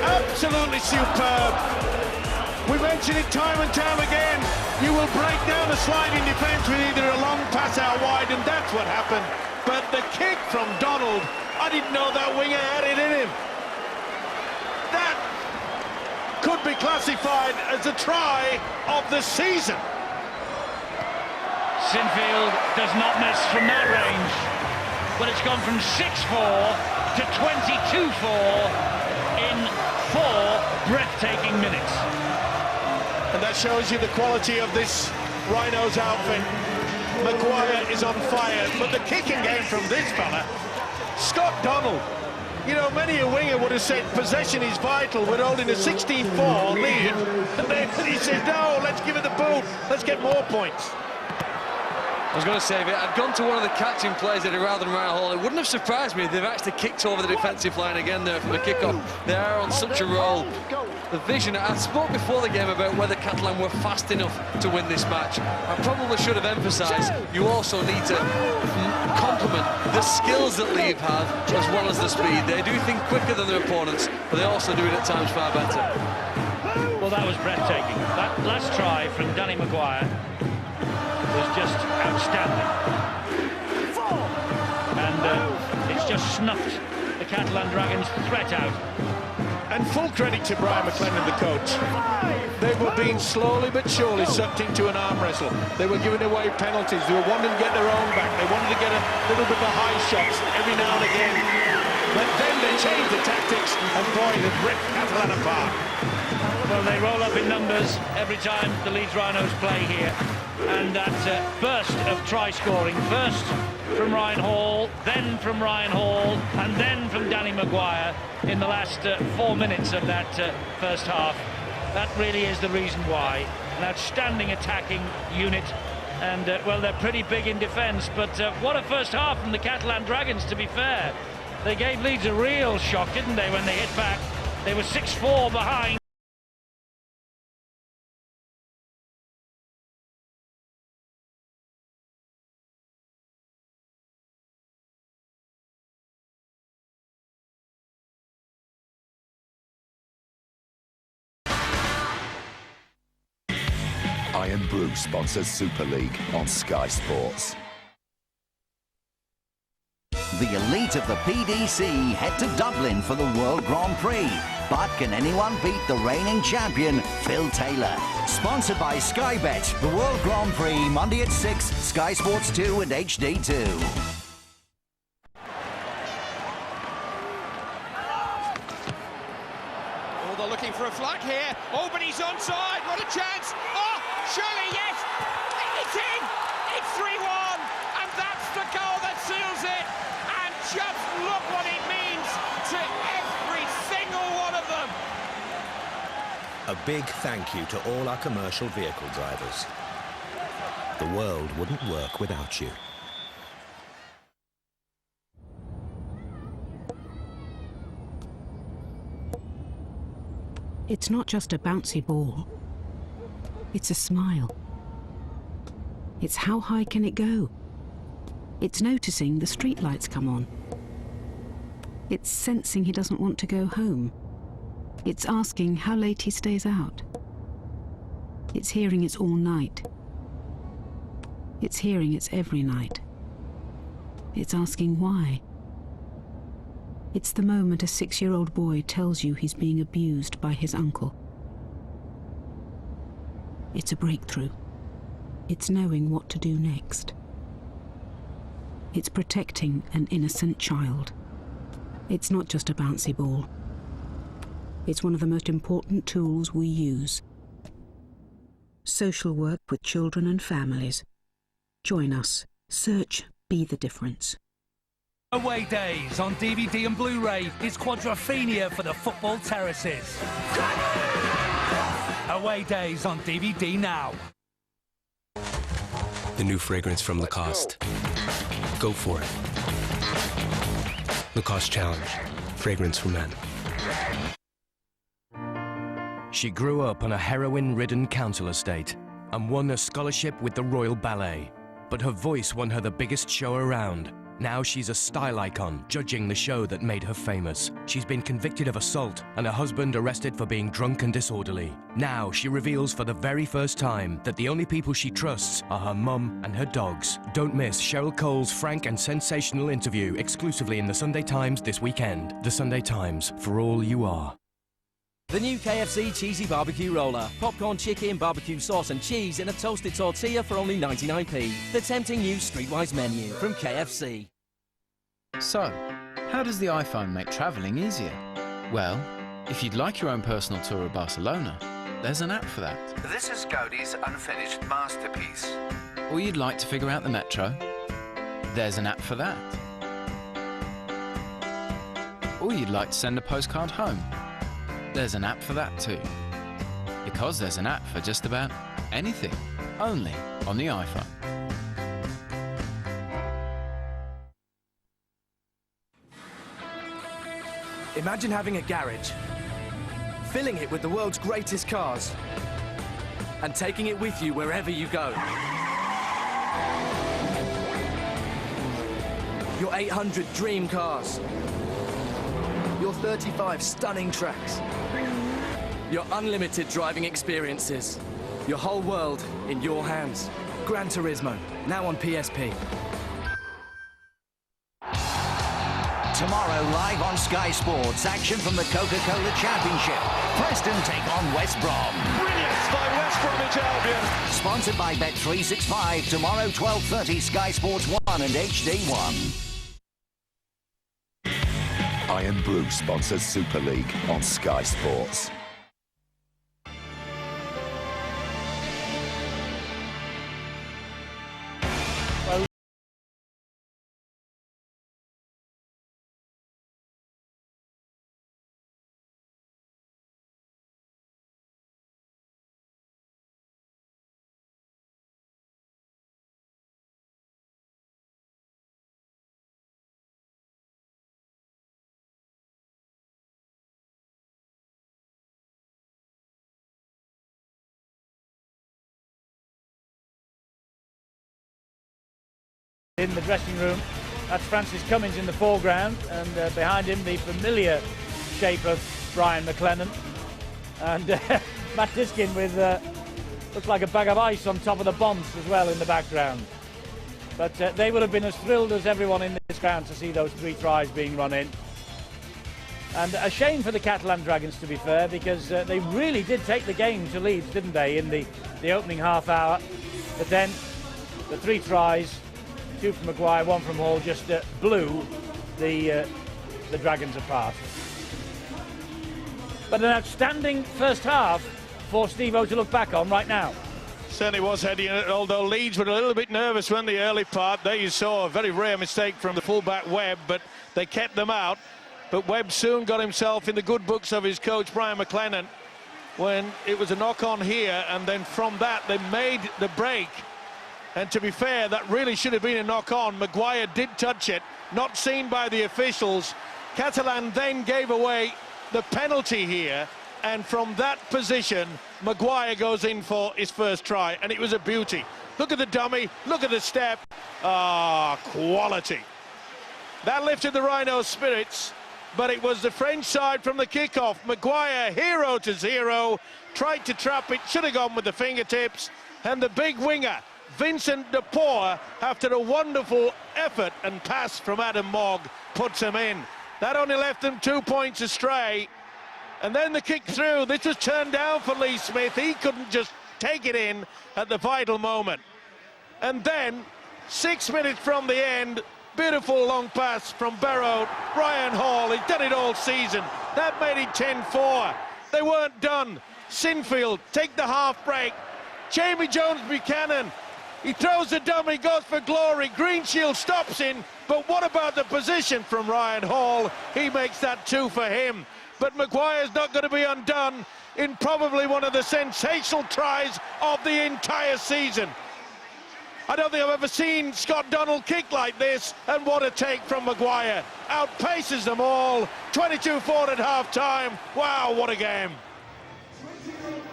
Absolutely superb. We mention it time and time again. You will break down a sliding defence with either a long pass out wide, and that's what happened. But the kick from Donald, I didn't know that winger had it in him. That could be classified as a try of the season. Sinfield does not miss from that range, but it's gone from 6-4 to 22-4 in 4 breathtaking minutes. And that shows you the quality of this Rhinos outfit. Maguire is on fire, but the kicking game from this fella, Scott Donald. You know, many a winger would have said possession is vital. We're holding a 16-4 lead, and then he said, no, let's give it the boot. Let's get more points. I was going to say, if it had gone to one of the catching players rather than Ryan Hall, it wouldn't have surprised me if they've actually kicked over the defensive line again there from the kick-off. They are on such a roll. The vision, I spoke before the game about whether Catalan were fast enough to win this match. I probably should have emphasised you also need to complement the skills that Leeds have as well as the speed. They do think quicker than their opponents, but they also do it at times far better. Well, that was breathtaking. That last try from Danny Maguire was just outstanding. And it's just snuffed the Catalan Dragons' threat out. And full credit to Brian McLennan, the coach. They were being slowly but surely sucked into an arm wrestle. They were giving away penalties. They were wanting to get their own back. They wanted to get a little bit of high shots every now and again. But then they changed the tactics, and boy, they've ripped Catalan apart. Well, they roll up in numbers every time the Leeds Rhinos play here. And that burst of try-scoring, first from Ryan Hall, then from Ryan Hall, and then from Danny Maguire in the last 4 minutes of that first half. That really is the reason why. An outstanding attacking unit, and well, they're pretty big in defence, but what a first half from the Catalan Dragons, to be fair. They gave Leeds a real shock, didn't they, when they hit back? They were 6-4 behind. Iron Brew sponsors Super League on Sky Sports. The elite of the PDC head to Dublin for the World Grand Prix. But can anyone beat the reigning champion, Phil Taylor? Sponsored by Sky Bet, the World Grand Prix, Monday at 6, Sky Sports 2 and HD2. They're looking for a flag here. Oh, but he's onside. What a chance. Oh, surely, yes. It's in. It's 3-1. And that's the goal that seals it. And just look what it means to every single one of them. A big thank you to all our commercial vehicle drivers. The world wouldn't work without you. It's not just a bouncy ball. It's a smile. It's how high can it go? It's noticing the streetlights come on. It's sensing he doesn't want to go home. It's asking how late he stays out. It's hearing it's all night. It's hearing it's every night. It's asking why. It's the moment a 6-year-old boy tells you he's being abused by his uncle. It's a breakthrough. It's knowing what to do next. It's protecting an innocent child. It's not just a bouncy ball. It's one of the most important tools we use. Social work with children and families. Join us. Search Be the Difference. Away Days on DVD and Blu-ray is quadrophenia for the football terraces. Away Days on DVD now. The new fragrance from Lacoste. Go for it. Lacoste Challenge. Fragrance for men. She grew up on a heroin-ridden council estate and won a scholarship with the Royal Ballet. But her voice won her the biggest show around. Now she's a style icon, judging the show that made her famous. She's been convicted of assault and her husband arrested for being drunk and disorderly. Now she reveals for the very first time that the only people she trusts are her mum and her dogs. Don't miss Cheryl Cole's frank and sensational interview exclusively in the Sunday Times this weekend. The Sunday Times, for all you are. The new KFC Cheesy Barbecue Roller. Popcorn, chicken, barbecue sauce and cheese in a toasted tortilla for only 99p. The tempting new streetwise menu from KFC. So, how does the iPhone make travelling easier? Well, if you'd like your own personal tour of Barcelona, there's an app for that. This is Gaudi's unfinished masterpiece. Or you'd like to figure out the metro, there's an app for that. Or you'd like to send a postcard home. There's an app for that too. Because there's an app for just about anything, only on the iPhone. Imagine having a garage, filling it with the world's greatest cars, and taking it with you wherever you go. Your 800 dream cars. Your 35 stunning tracks. Your unlimited driving experiences. Your whole world in your hands. Gran Turismo, now on PSP. Tomorrow, live on Sky Sports, action from the Coca-Cola Championship. Preston take on West Brom. Brilliant! lost by West Bromwich Albion. Sponsored by Bet365. Tomorrow, 12:30, Sky Sports 1 and HD1. Iron Brew sponsors Super League on Sky Sports. In the dressing room, that's Francis Cummins in the foreground, and behind him the familiar shape of Brian McLennan, and Matt Diskin with looks like a bag of ice on top of the bombs as well in the background. But they would have been as thrilled as everyone in this ground to see those 3 tries being run in. And a shame for the Catalan Dragons, to be fair, because they really did take the game to Leeds, didn't they, in the opening half hour. But then the 3 tries, 2 from Maguire, 1 from Hall, just blew the Dragons apart. But an outstanding first half for Steve-O to look back on right now. Certainly was, Eddie, although Leeds were a little bit nervous when the early part. There you saw a very rare mistake from the fullback Webb, but they kept them out. But Webb soon got himself in the good books of his coach, Brian McLennan, when it was a knock-on here, and then from that they made the break. And to be fair, that really should have been a knock-on. Maguire did touch it, not seen by the officials. Catalan then gave away the penalty here, and from that position, Maguire goes in for his first try, and it was a beauty. Look at the dummy, look at the step. Ah, quality. That lifted the Rhinos' spirits, but it was the French side from the kickoff. Maguire, hero to zero, tried to trap it, should have gone with the fingertips, and the big winger, Vincent de Paul, after a wonderful effort and pass from Adam Mogg, puts him in. That only left them 2 points astray. And then the kick through. This was turned down for Lee Smith. He couldn't just take it in at the vital moment. And then, 6 minutes from the end, beautiful long pass from Barrow. Ryan Hall, he's done it all season. That made it 10-4. They weren't done. Sinfield, take the half break. Jamie Jones-Buchanan, he throws the dummy, goes for glory. Greenshield stops in, but what about the position from Ryan Hall? He makes that 2 for him. But Maguire's not going to be undone in probably one of the sensational tries of the entire season. I don't think I've ever seen Scott Donald kick like this, and what a take from Maguire. Outpaces them all, 22-4 at half-time. Wow, what a game.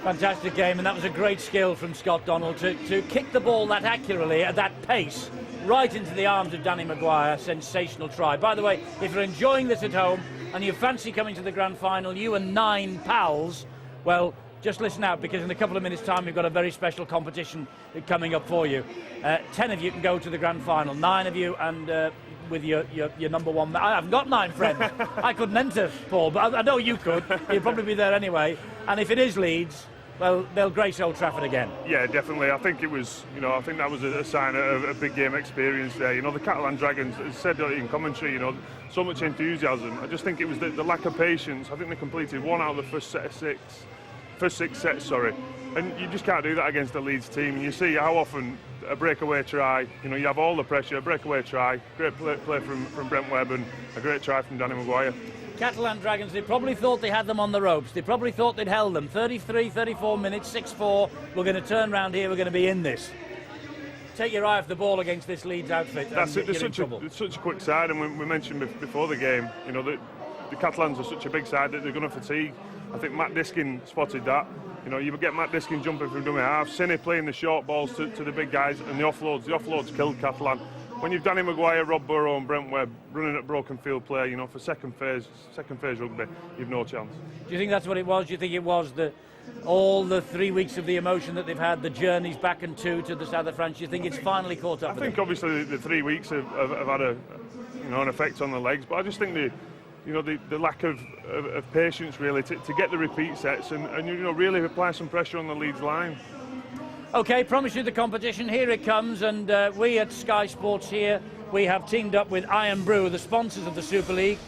Fantastic game, and that was a great skill from Scott Donald to kick the ball that accurately at that pace right into the arms of Danny Maguire. Sensational try. By the way, if you're enjoying this at home and you fancy coming to the grand final, you and 9 pals, well, just listen out, because in a couple of minutes' time we've got a very special competition coming up for you. 10 of you can go to the grand final, 9 of you, and with your number one. I've got 9 friends. I couldn't enter, Paul, but I know you could. You'd probably be there anyway. And if it is Leeds, well, they'll grace Old Trafford again. Yeah, definitely. I think it was, I think that was a sign of a big game experience there. The Catalan Dragons, as said in commentary, so much enthusiasm. I just think it was the lack of patience. I think they completed 1 out of the first 6 sets, and you just can't do that against a Leeds team. And you see how often a breakaway try, you have all the pressure, a breakaway try, great play from Brent Webb, and a great try from Danny Maguire. Catalan Dragons, they probably thought they had them on the ropes. They probably thought they'd held them. 33, 34 minutes, 6-4. We're going to turn round here, we're going to be in this. Take your eye off the ball against this Leeds outfit. That's it. It's such a quick side, and we mentioned before the game, the Catalans are such a big side that they're going to fatigue. I think Matt Diskin spotted that. You get Matt Diskin jumping from dummy half, Cine playing the short balls to the big guys, and the offloads killed Catalan. When you've Danny Maguire, Rob Burrow and Brent Webb running at broken field play, for second phase rugby, you've no chance. Do you think that's what it was? Do you think it was all the 3 weeks of the emotion that they've had, the journeys back and to the south of France? Do you think it's finally caught up? I think obviously the 3 weeks have had an effect on the legs, but I just think you know, the lack of patience really to get the repeat sets and you know, really apply some pressure on the Leeds line. OK, promise you the competition, here it comes, and we at Sky Sports here, we have teamed up with Iron Brew, the sponsors of the Super League,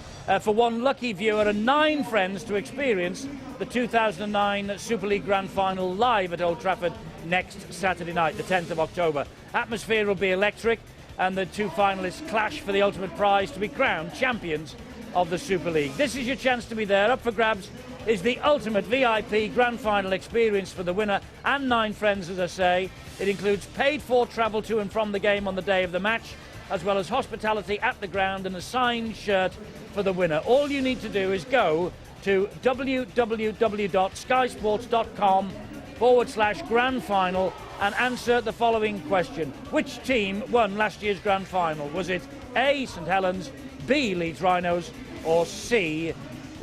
for one lucky viewer and 9 friends to experience the 2009 Super League Grand Final live at Old Trafford next Saturday night, the 10th of October. Atmosphere will be electric, and the 2 finalists clash for the ultimate prize to be crowned champions of the Super League. This is your chance to be there. Up for grabs is the ultimate VIP Grand Final experience for the winner and 9 friends, as I say. It includes paid-for travel to and from the game on the day of the match, as well as hospitality at the ground and a signed shirt for the winner. All you need to do is go to www.skysports.com/Grand Final and answer the following question. Which team won last year's Grand Final? Was it A, St Helens, B, Leeds Rhinos, or C,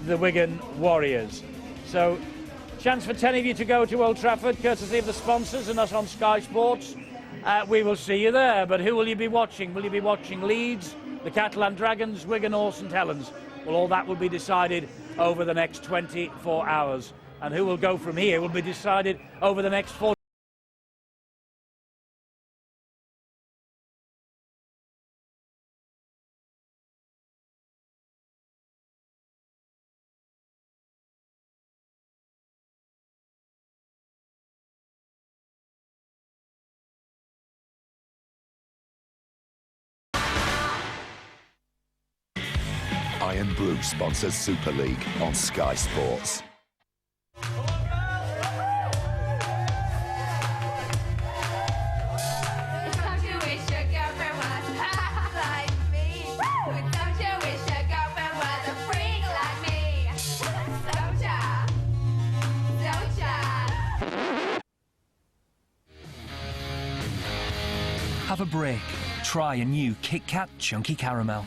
the Wigan Warriors? So, chance for 10 of you to go to Old Trafford, courtesy of the sponsors and us on Sky Sports. We will see you there, but who will you be watching? Will you be watching Leeds, the Catalan Dragons, Wigan or St Helens? Well, all that will be decided over the next 24 hours. And who will go from here will be decided over the next 40. Iron Brew sponsors Super League on Sky Sports. Have a break. Try a new Kit Kat Chunky Caramel.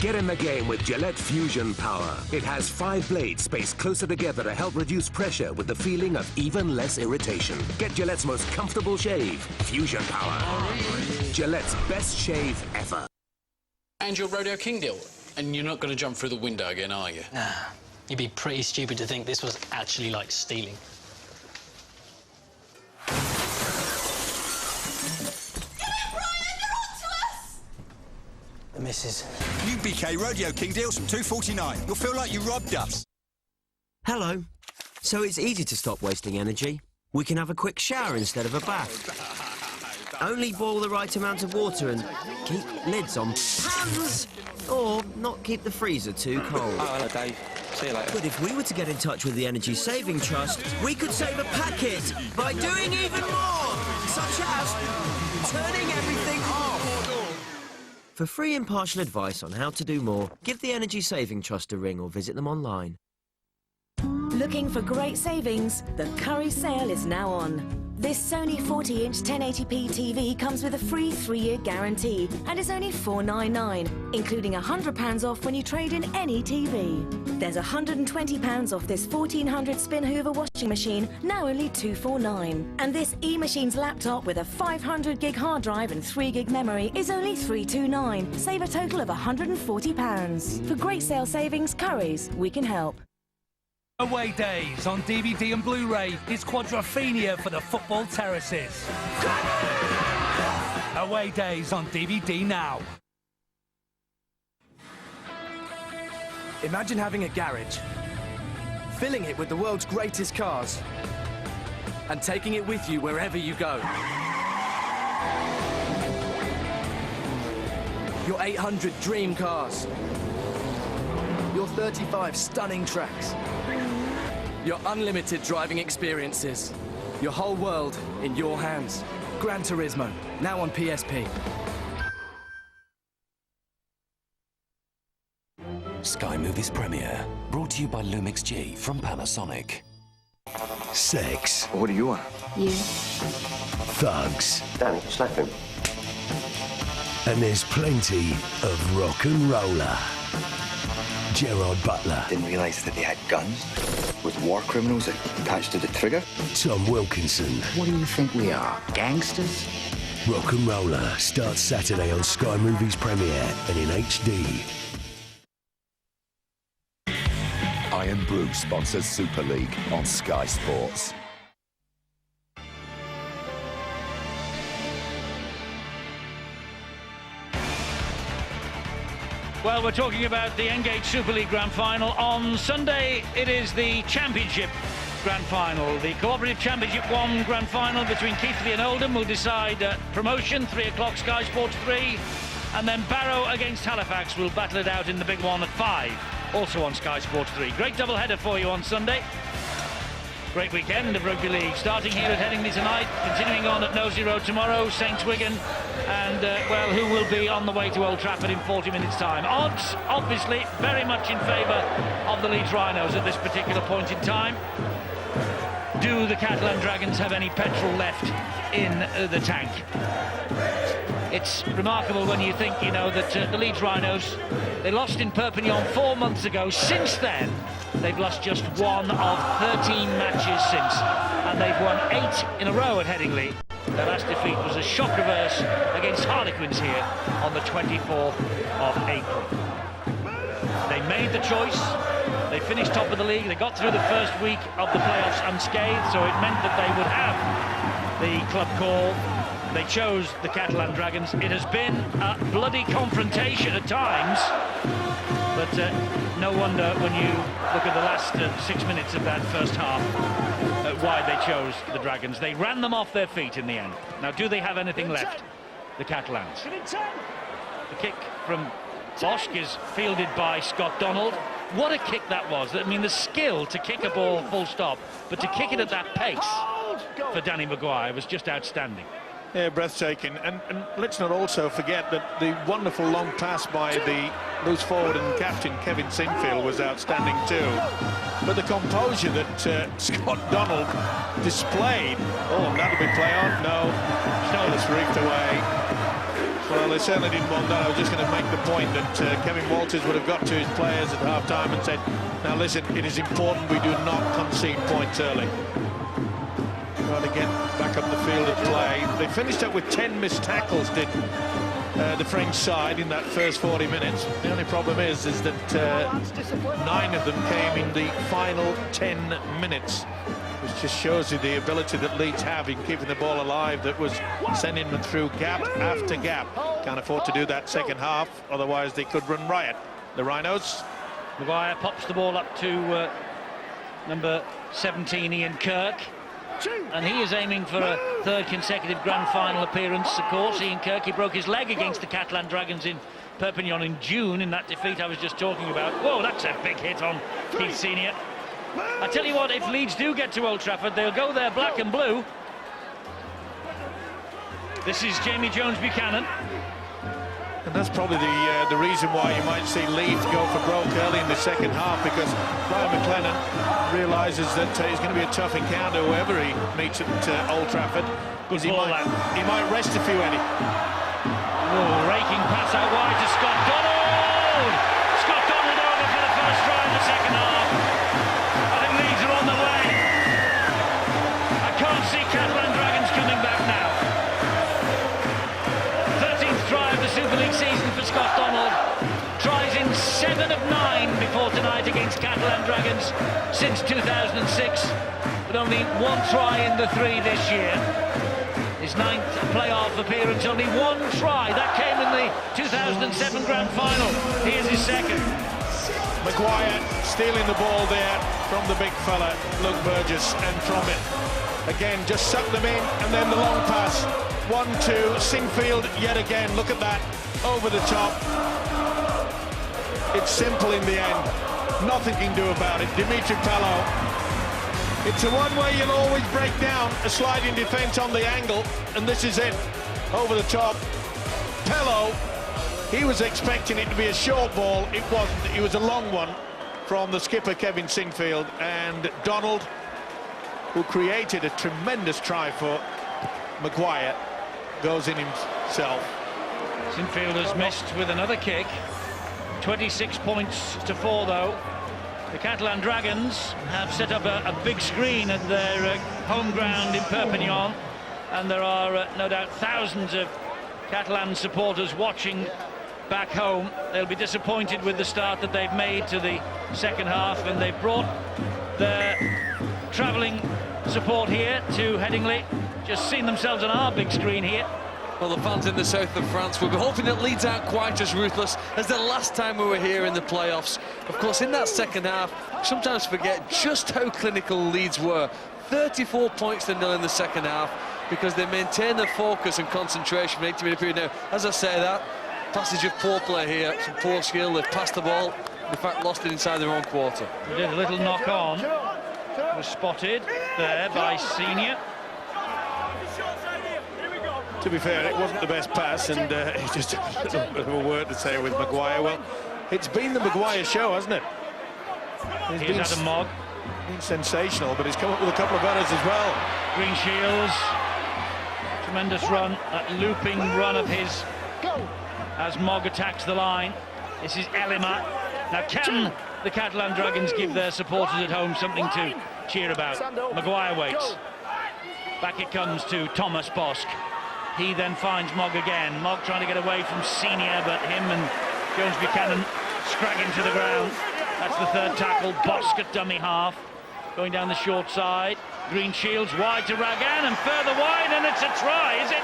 Get in the game with Gillette Fusion Power. It has 5 blades spaced closer together to help reduce pressure with the feeling of even less irritation. Get Gillette's most comfortable shave, Fusion Power. Gillette's best shave ever. And your Rodeo King deal. And you're not going to jump through the window again, are you? Nah. You'd be pretty stupid to think this was actually like stealing. The missus. New BK Rodeo King deals from $2.49. You'll feel like you robbed us. Hello. So it's easy to stop wasting energy. We can have a quick shower instead of a bath. Only boil the right amount of water and keep lids on pans. Or not keep the freezer too cold. Oh, hello, Dave. See you later. But if we were to get in touch with the Energy Saving Trust, we could save a packet by doing even more, such as turning everything off. For free impartial advice on how to do more, give the Energy Saving Trust a ring or visit them online. Looking for great savings? The Curry sale is now on. This Sony 40-inch 1080p TV comes with a free 3-year guarantee and is only $499, including £100 off when you trade in any TV. There's £120 off this 1400 spin Hoover washing machine, now only $249. And this eMachines laptop with a 500 gig hard drive and 3 gig memory is only $329. Save a total of £140. For great sale savings, Currys, we can help. Away Days on DVD and Blu-ray is quadrophenia for the football terraces. Away Days on DVD now. Imagine having a garage, filling it with the world's greatest cars, and taking it with you wherever you go. Your 800 dream cars. Your 35 stunning tracks. Your unlimited driving experiences. Your whole world in your hands. Gran Turismo, now on PSP. Sky Movies Premiere, brought to you by Lumix G from Panasonic. Sex. What do you want? You. thugs. Danny, slap him. And there's plenty of rock and roller. Gerard Butler. Didn't realise that they had guns with war criminals attached to the trigger. Tom Wilkinson. What do you think we are, gangsters? Rock and Roller starts Saturday on Sky Movies Premiere and in HD. Iron Brew sponsors Super League on Sky Sports. Well, we're talking about the Engage Super League Grand Final. On Sunday, it is the Championship Grand Final. The Cooperative Championship 1 Grand Final between Keighley and Oldham will decide promotion, 3 o'clock Sky Sports 3. And then Barrow against Halifax will battle it out in the big one at 5, also on Sky Sports 3. Great double-header for you on Sunday. Great weekend of rugby league, starting here at Headingley tonight, continuing on at Nosey Road tomorrow, Saints Wigan, and, well, who will be on the way to Old Trafford in 40 minutes' time. Odds, obviously, very much in favour of the Leeds Rhinos at this particular point in time. Do the Catalan Dragons have any petrol left in the tank? It's remarkable when you think, you know, that the Leeds Rhinos, they lost in Perpignan 4 months ago. Since then, they've lost just 1 of 13 matches since, and they've won 8 in a row at Headingley. Their last defeat was a shock reverse against Harlequins here on the 24th of April. They made the choice. They finished top of the league. They got through the first week of the playoffs unscathed, so it meant that they would have the club call. They chose the Catalan Dragons. It has been a bloody confrontation at times, but no wonder when you look at the last 6 minutes of that first half why they chose the Dragons. They ran them off their feet in the end. Now, do they have anything left, the Catalans? The kick from Bosch is fielded by Scott Donald. What a kick that was. I mean, the skill to kick a ball full stop, but to kick it at that pace for Danny Maguire was just outstanding. Yeah, breathtaking. And let's not also forget that the wonderful long pass by the loose forward and captain Kevin Sinfield was outstanding too. But the composure that Scott Donald displayed. Oh, that'll be play on. No, it's reefed away. Well, they certainly didn't want that. I was just going to make the point that Kevin Walters would have got to his players at half-time and said, now listen, it is important we do not concede points early. Trying to get back up the field of play. They finished up with 10 missed tackles, did the French side in that first 40 minutes. The only problem is that 9 of them came in the final 10 minutes, which just shows you the ability that Leeds have in keeping the ball alive, that was sending them through gap after gap. Can't afford to do that second half, otherwise they could run riot. The Rhinos. Maguire pops the ball up to number 17, Ian Kirk. And he is aiming for a 3rd consecutive Grand Final appearance, of course. Ian Kirk, he broke his leg against the Catalan Dragons in Perpignan in June in that defeat I was just talking about. Whoa, that's a big hit on Keith Senior. I tell you what, if Leeds do get to Old Trafford, they'll go there black and blue. This is Jamie Jones-Buchanan. And that's probably the reason why you might see Leeds go for broke early in the second half, because Brian McLennan realises that he's going to be a tough encounter whoever he meets at Old Trafford, because he might rest a few, Eddie. Oh, raking pass out wide to Scott Donald! Scott Donald over for the first try in the second half. I think Leeds are on the way. I can't see Catalan Dragons coming back now. 13th try of the Super League season for Scott Donald. Tries in 7 of 9 before tonight against Catalan Dragons since 2006, but only 1 try in the 3 this year. His 9th playoff appearance, only 1 try. That came in the 2007 Grand Final. Here's his 2nd. Maguire stealing the ball there from the big fella, Luke Burgess, and from it. Again, just suck them in, and then the long pass. 1-2, Sinfield yet again. Look at that, over the top. It's simple in the end. Nothing can do about it. Dimitri Pello. It's the one where you'll always break down a sliding defence on the angle, and this is it. Over the top. Pello, he was expecting it to be a short ball. It wasn't. It was a long one from the skipper, Kevin Sinfield, and Donald, who created a tremendous try for Maguire goes in himself. St Fielders missed with another kick. 26 points to 4 though. The Catalan Dragons have set up a big screen at their home ground in Perpignan, and there are no doubt thousands of Catalan supporters watching back home. They'll be disappointed with the start that they've made to the second half, and they've brought their travelling support here to Headingley. Just seen themselves on our big screen here. Well, the fans in the south of France will be hoping that Leeds aren't quite as ruthless as the last time we were here in the playoffs. Of course, in that second half, sometimes forget just how clinical Leeds were. 34 points to 0 in the second half, because they maintained their focus and concentration for 80 minute period. Now, as I say that, passage of poor play here, some poor skill. They've passed the ball, in fact lost it inside their own quarter. They did a little knock on, was spotted there by Senior. To be fair, it wasn't the best pass, and it's just a little bit of a word to say with Maguire. Well, it's been the Maguire show, hasn't it? Here's Adam Mogg. Been sensational, but he's come up with a couple of others as well. Green Shields, tremendous run, that looping run of his as Mogg attacks the line. This is Elima. Now, can the Catalan Dragons give their supporters at home something to cheer about? Maguire waits. Back it comes to Thomas Bosk. He then finds Mogg again. Mogg trying to get away from Senior, but him and Jones Buchanan scragging to the ground. That's the third tackle. Bosk at dummy half, going down the short side. Green Shields wide to Ragan and further wide, and it's a try, is it?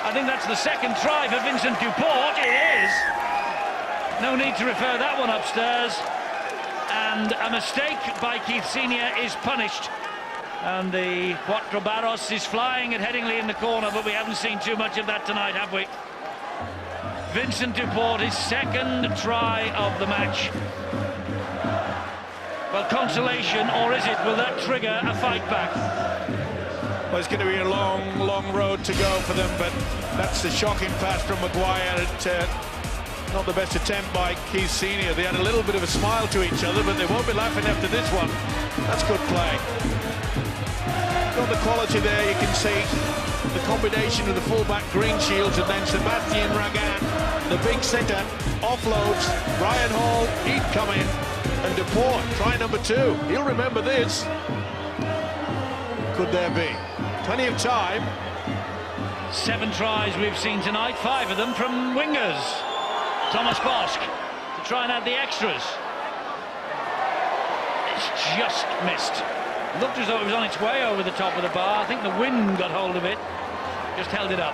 I think that's the second try for Vincent Duport. It is. No need to refer that one upstairs. And a mistake by Keith Senior is punished. And the Cuatro Barros is flying at Headingley in the corner, but we haven't seen too much of that tonight, have we? Vincent Duport, his second try of the match. Well, consolation, or is it? Will that trigger a fight back? Well, it's going to be a long, long road to go for them, but that's a shocking pass from Maguire. Not the best attempt by Keith Senior. They had a little bit of a smile to each other, but they won't be laughing after this one. That's good play. Got the quality there, you can see the combination of the fullback Green Shields and then Sebastian Ragan, the big centre, offloads. Ryan Hall, he'd come in, and Duport, try number 2. He'll remember this. Could there be? Plenty of time. 7 tries we've seen tonight, 5 of them from wingers. Thomas Bosk to try and add the extras. It's just missed. Looked as though it was on its way over the top of the bar. I think the wind got hold of it, just held it up.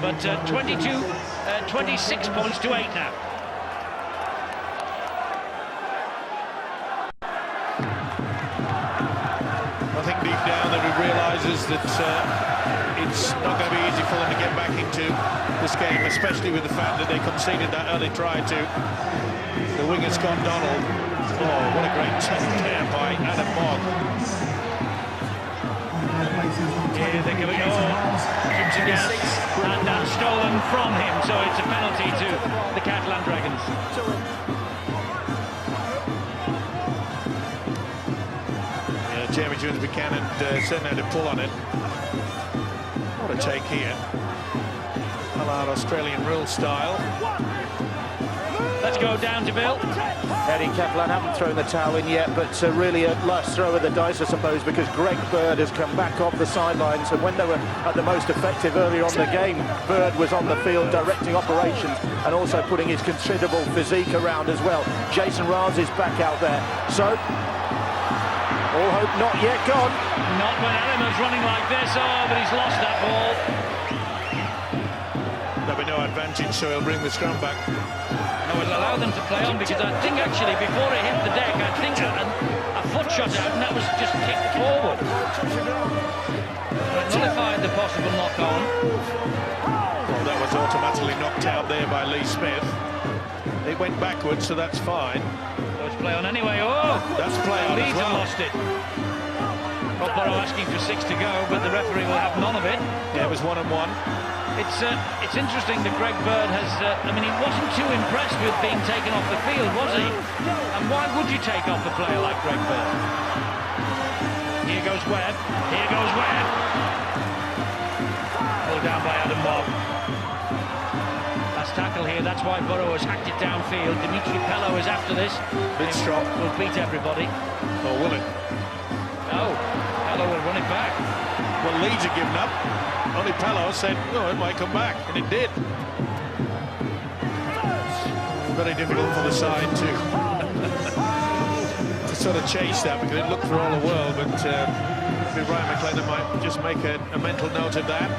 But 26 points to 8 now. I think deep down that he realises that it's not going to be easy for them to get back into this game, especially with the fact that they conceded that early try to the winger Scott Donald. Oh, what a great touch there by Adam Mogg. Here they're coming Crimson Gas, and that's stolen from him, so it's a penalty to the Catalan Dragons. Yeah, Jamie Jones Buchanan certainly had a pull on it. What a take here. Allowed Australian rule style. Let's go down to Bill. Eddie Catalan haven't thrown the towel in yet, but really a last throw of the dice, I suppose, because Greg Bird has come back off the sidelines, and when they were at the most effective earlier on the game, Bird was on the field directing operations and also putting his considerable physique around as well. Jason Raz is back out there, so all hope not yet gone. Not when Elima's running like this. Oh, but he's lost that ball. There'll be no advantage, so he'll bring the scrum back. No, it'll allow them to play on, because I think actually before it hit the deck, I think a foot shot out, and that was just kicked forward. It nullified the possible knock-on. Well, that was automatically knocked out there by Lee Smith. It went backwards, so that's fine. So it's play on anyway. Oh, that's play on Leeds as well. have lost it. Rothborough asking for 6 to go, but the referee will have none of it. Yeah, it was 1-1. It's interesting that Greg Bird has, I mean, he wasn't too impressed with being taken off the field, was he? And why would you take off a player like Greg Bird? Here goes Webb, here goes Webb. down by Adam Mobb. Last tackle here, that's why Burrow has hacked it downfield. Dimitri Pello is after this. Bit strong. Will beat everybody. Or will it? No, Pello will run it back. Well, Leeds have given up. Only Pello said, no, it might come back, and it did. Very difficult for the side to sort of chase that, because it looked for all the world, but Ryan McLennan might just make a mental note of that.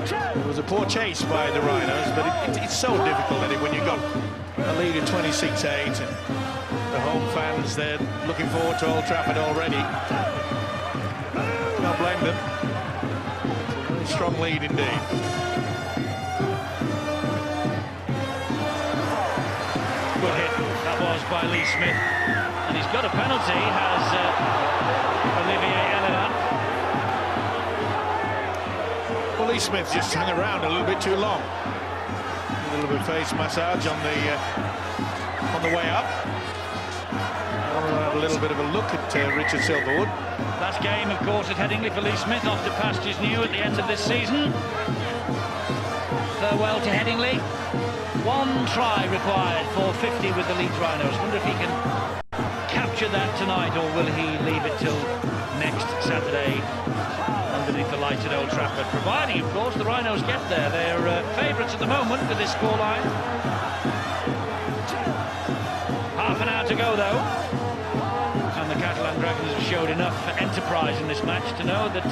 It was a poor chase by the Rhinos, but it's so difficult, Eddie, when you've got a lead of 26-8 and the home fans, they're looking forward to Old Trafford already. Can't blame them. It's a very strong lead indeed. Good hit, that was by Lee Smith. And he's got a penalty, has Olivier Elena. Well, Lee Smith just hung around a little bit too long. A little bit of face massage on the way up. I want to have a little bit of a look at Richard Silverwood. Last game, of course, at Headingley for Lee Smith, off to pastures new at the end of this season. Farewell to Headingley. One try required for 50 with the Leeds Rhinos. Wonder if he can capture that tonight, or will he leave it till next Saturday underneath the lights at Old Trafford, providing, of course, the Rhinos get there. They're favourites at the moment with this scoreline. Half an hour to go, though, and the Catalan Dragons have showed enough enterprise in this match to know that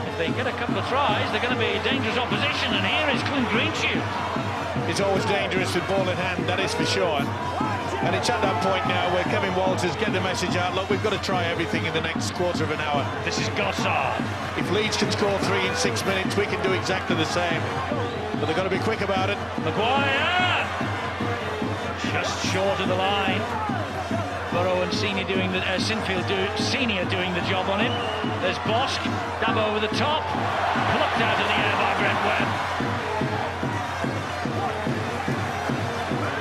if they get a couple of tries, they're going to be dangerous opposition. And here is Clint Greenshield. It's always dangerous with ball in hand, that is for sure. And it's at that point now where Kevin Walters get the message out, look, we've got to try everything in the next quarter of an hour. This is Gossard. If Leeds can score 3 in 6 minutes, we can do exactly the same. But they've got to be quick about it. Maguire! Just short of the line. Burrow and Senior doing the Senior doing the job on him. There's Bosk, dab over the top, plucked out of the air by Brent Webb.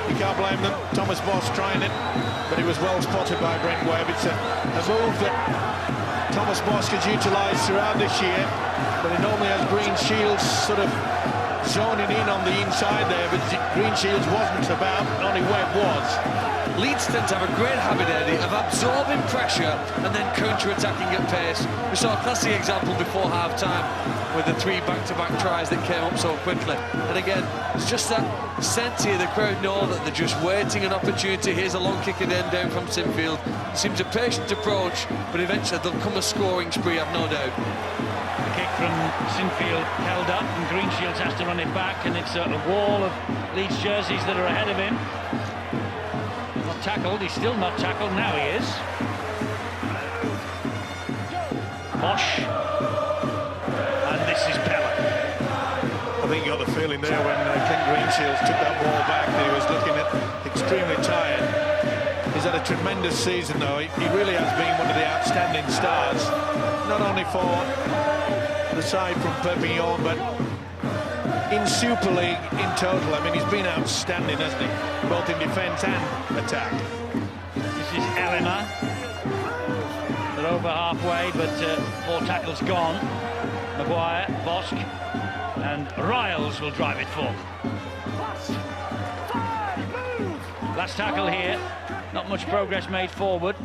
You can't blame them. Thomas Bosk trying it, but it was well spotted by Brent Webb. It's a move that Thomas Bosk has utilised throughout this year, but he normally has Greenshields sort of zoning in on the inside there, but Greenshields wasn't about, only Webb was. Leeds tend to have a great habit, Eddie, of absorbing pressure and then counter-attacking at pace. We saw a classic example before half-time with the 3 back-to-back tries that came up so quickly. And again, it's just that sense here, the crowd know that they're just waiting an opportunity. Here's a long kick at end down from Sinfield. It seems a patient approach, but eventually there'll come a scoring spree, I've no doubt. The kick from Sinfield held up, and Greenshields has to run it back, and it's a wall of Leeds jerseys that are ahead of him. Not tackled, he's still not tackled, now he is. Bosch. And this is Pella. I think you got the feeling there when Clint Greenshields took that ball back that he was looking at extremely tired. He's had a tremendous season though. He really has been one of the outstanding stars, not only for the side from Perpignan, but in Super League in total. I mean, he's been outstanding, hasn't he? Both in defence and attack. This is Elena. They're over halfway, but 4 tackles gone. Maguire, Bosk, and Riles will drive it forward. Last tackle here. Not much progress made forward.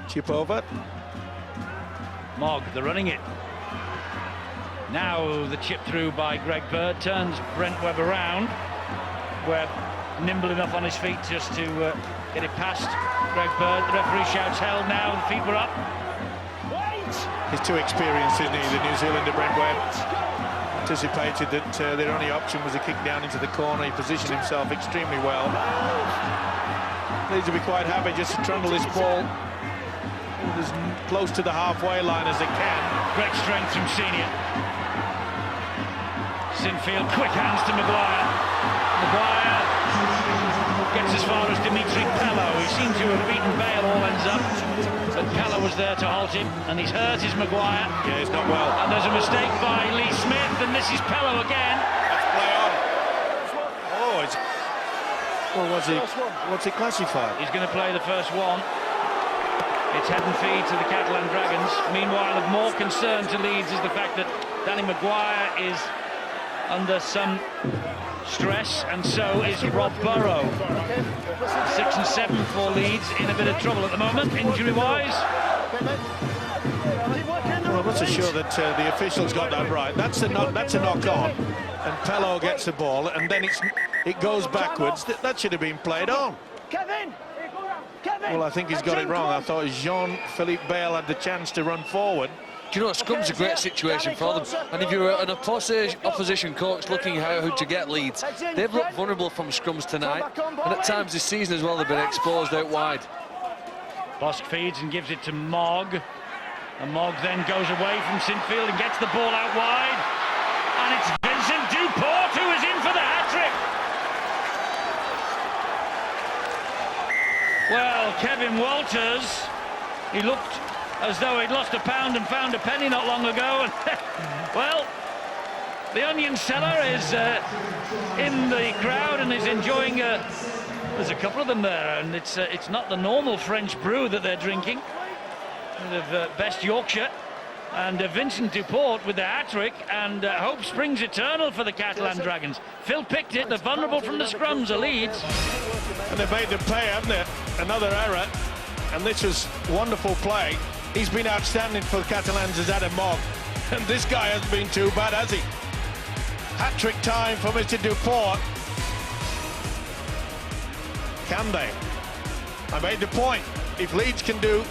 Chip over. Mogg, they're running it. Now the chip through by Greg Bird turns Brent Webb around. Webb nimble enough on his feet just to get it past Greg Bird. The referee shouts held now, the feet were up. He's too experienced, isn't he, the New Zealander Brent Webb. Anticipated that their only option was a kick down into the corner. He positioned himself extremely well. Needs to be quite happy just to trundle this ball as close to the halfway line as they can. Great strength from Senior. Sinfield, quick hands to Maguire. Maguire gets as far as Dimitri Pello. He seemed to have beaten Bale all ends up, but Pello was there to halt him, and he's hurt is Maguire. Yeah, he's not well. And there's a mistake by Lee Smith, and this is Pello again. Let's play on. Oh, it's... Well, what's he classified? He's going to play the first one. It's head and feet to the Catalan Dragons. Meanwhile, of more concern to Leeds is the fact that Danny Maguire is under some stress, and so is Rob Burrow. 6 and 7 for Leeds, in a bit of trouble at the moment, injury-wise. Well, let's assure that the officials got that right. That's a knock-on, and Pello gets the ball, and then it goes backwards. That should have been played on. Well, I think he's got it wrong. I thought Jean-Philippe Bale had the chance to run forward. Do you know what? Scrum's a great situation for them. And if you're an opposition coach looking how to get Leeds, they've looked vulnerable from scrums tonight. And at times this season as well, they've been exposed out wide. Bosk feeds and gives it to Mogg. And Mogg then goes away from Sinfield and gets the ball out wide. And it's Vincent Duport who is in for the hat-trick. Well, Kevin Walters, he looked as though he'd lost a pound and found a penny not long ago. And well, the onion seller is in the crowd and is enjoying there's a couple of them there, and it's not the normal French brew that they're drinking. The best Yorkshire. And Vincent Duport with the hat-trick, and hope springs eternal for the Catalan Dragons. Phil picked it, they're vulnerable from the scrums, the Leeds. And they've made them pay, haven't they? Another error, and this was wonderful play. He's been outstanding for the Catalans as Adam Mogg, and this guy hasn't been too bad, has he? Hat-trick time for Mr. Duport. Can they? I made the point. If Leeds can do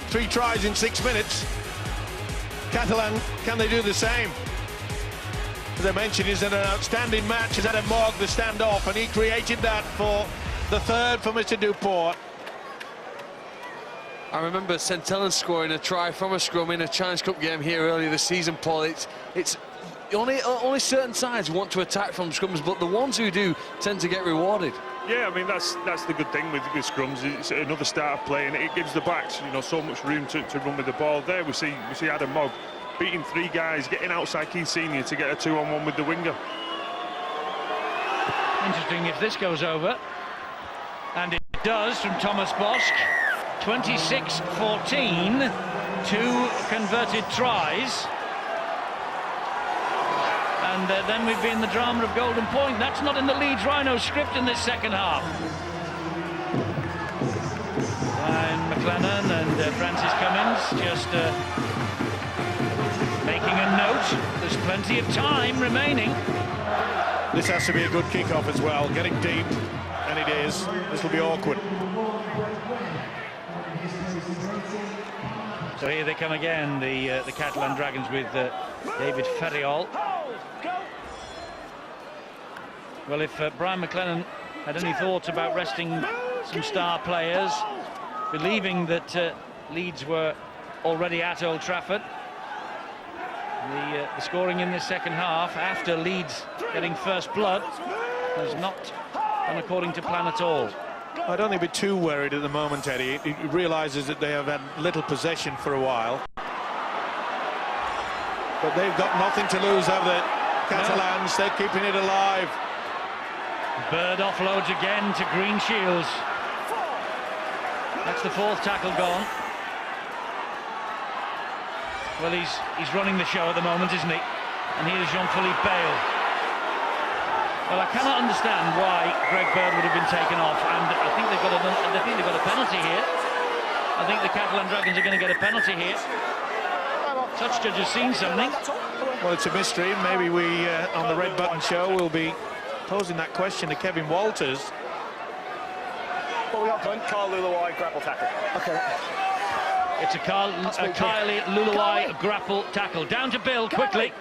3 tries in 6 minutes, Catalan, can they do the same? As I mentioned, he's had an outstanding match. He's had a Mogg, the standoff, and he created that for the third for Mr. Duport. I remember St Helens scoring a try from a scrum in a Challenge Cup game here earlier this season, Paul. It's only certain sides want to attack from scrums, but the ones who do tend to get rewarded. Yeah, I mean, that's the good thing with scrums. It's another start of play, and it gives the backs, you know, so much room to run with the ball. There we see Adam Mogg beating 3 guys, getting outside Keith Senior to get a 2-on-1 with the winger. Interesting if this goes over, and it does from Thomas Bosk. 26-14, 2 converted tries. And then we've been the drama of Golden Point. That's not in the Leeds Rhinos script in this second half. Ryan McLennan and Francis Cummins just making a note. There's plenty of time remaining. This has to be a good kick-off as well. Getting deep, and it is. This will be awkward. So here they come again, the Catalan Dragons with David Ferriol. Well, if Brian McLennan had any thoughts about resting some star players, believing that Leeds were already at Old Trafford, the scoring in this second half, after Leeds getting first blood, has not gone according to plan at all. I don't think we're too worried at the moment, Eddie. He realises that they have had little possession for a while. But they've got nothing to lose, have they? Catalans, they're keeping it alive. Bird offloads again to Green Shields. That's the 4th tackle gone. Well, he's running the show at the moment, isn't he? And here's Jean-Philippe Bale. Well, I cannot understand why Greg Bird would have been taken off, and I think they've got a penalty here. I think the Catalan Dragons are going to get a penalty here. Touch judge has seen something. Well, it's a mystery. Maybe we, on the Red Button Show, will be posing that question to Kevin Walters. Well, we got Carl Luluai grapple tackle. Okay. It's a Kylie Luluai grapple tackle. Down to Bill quickly.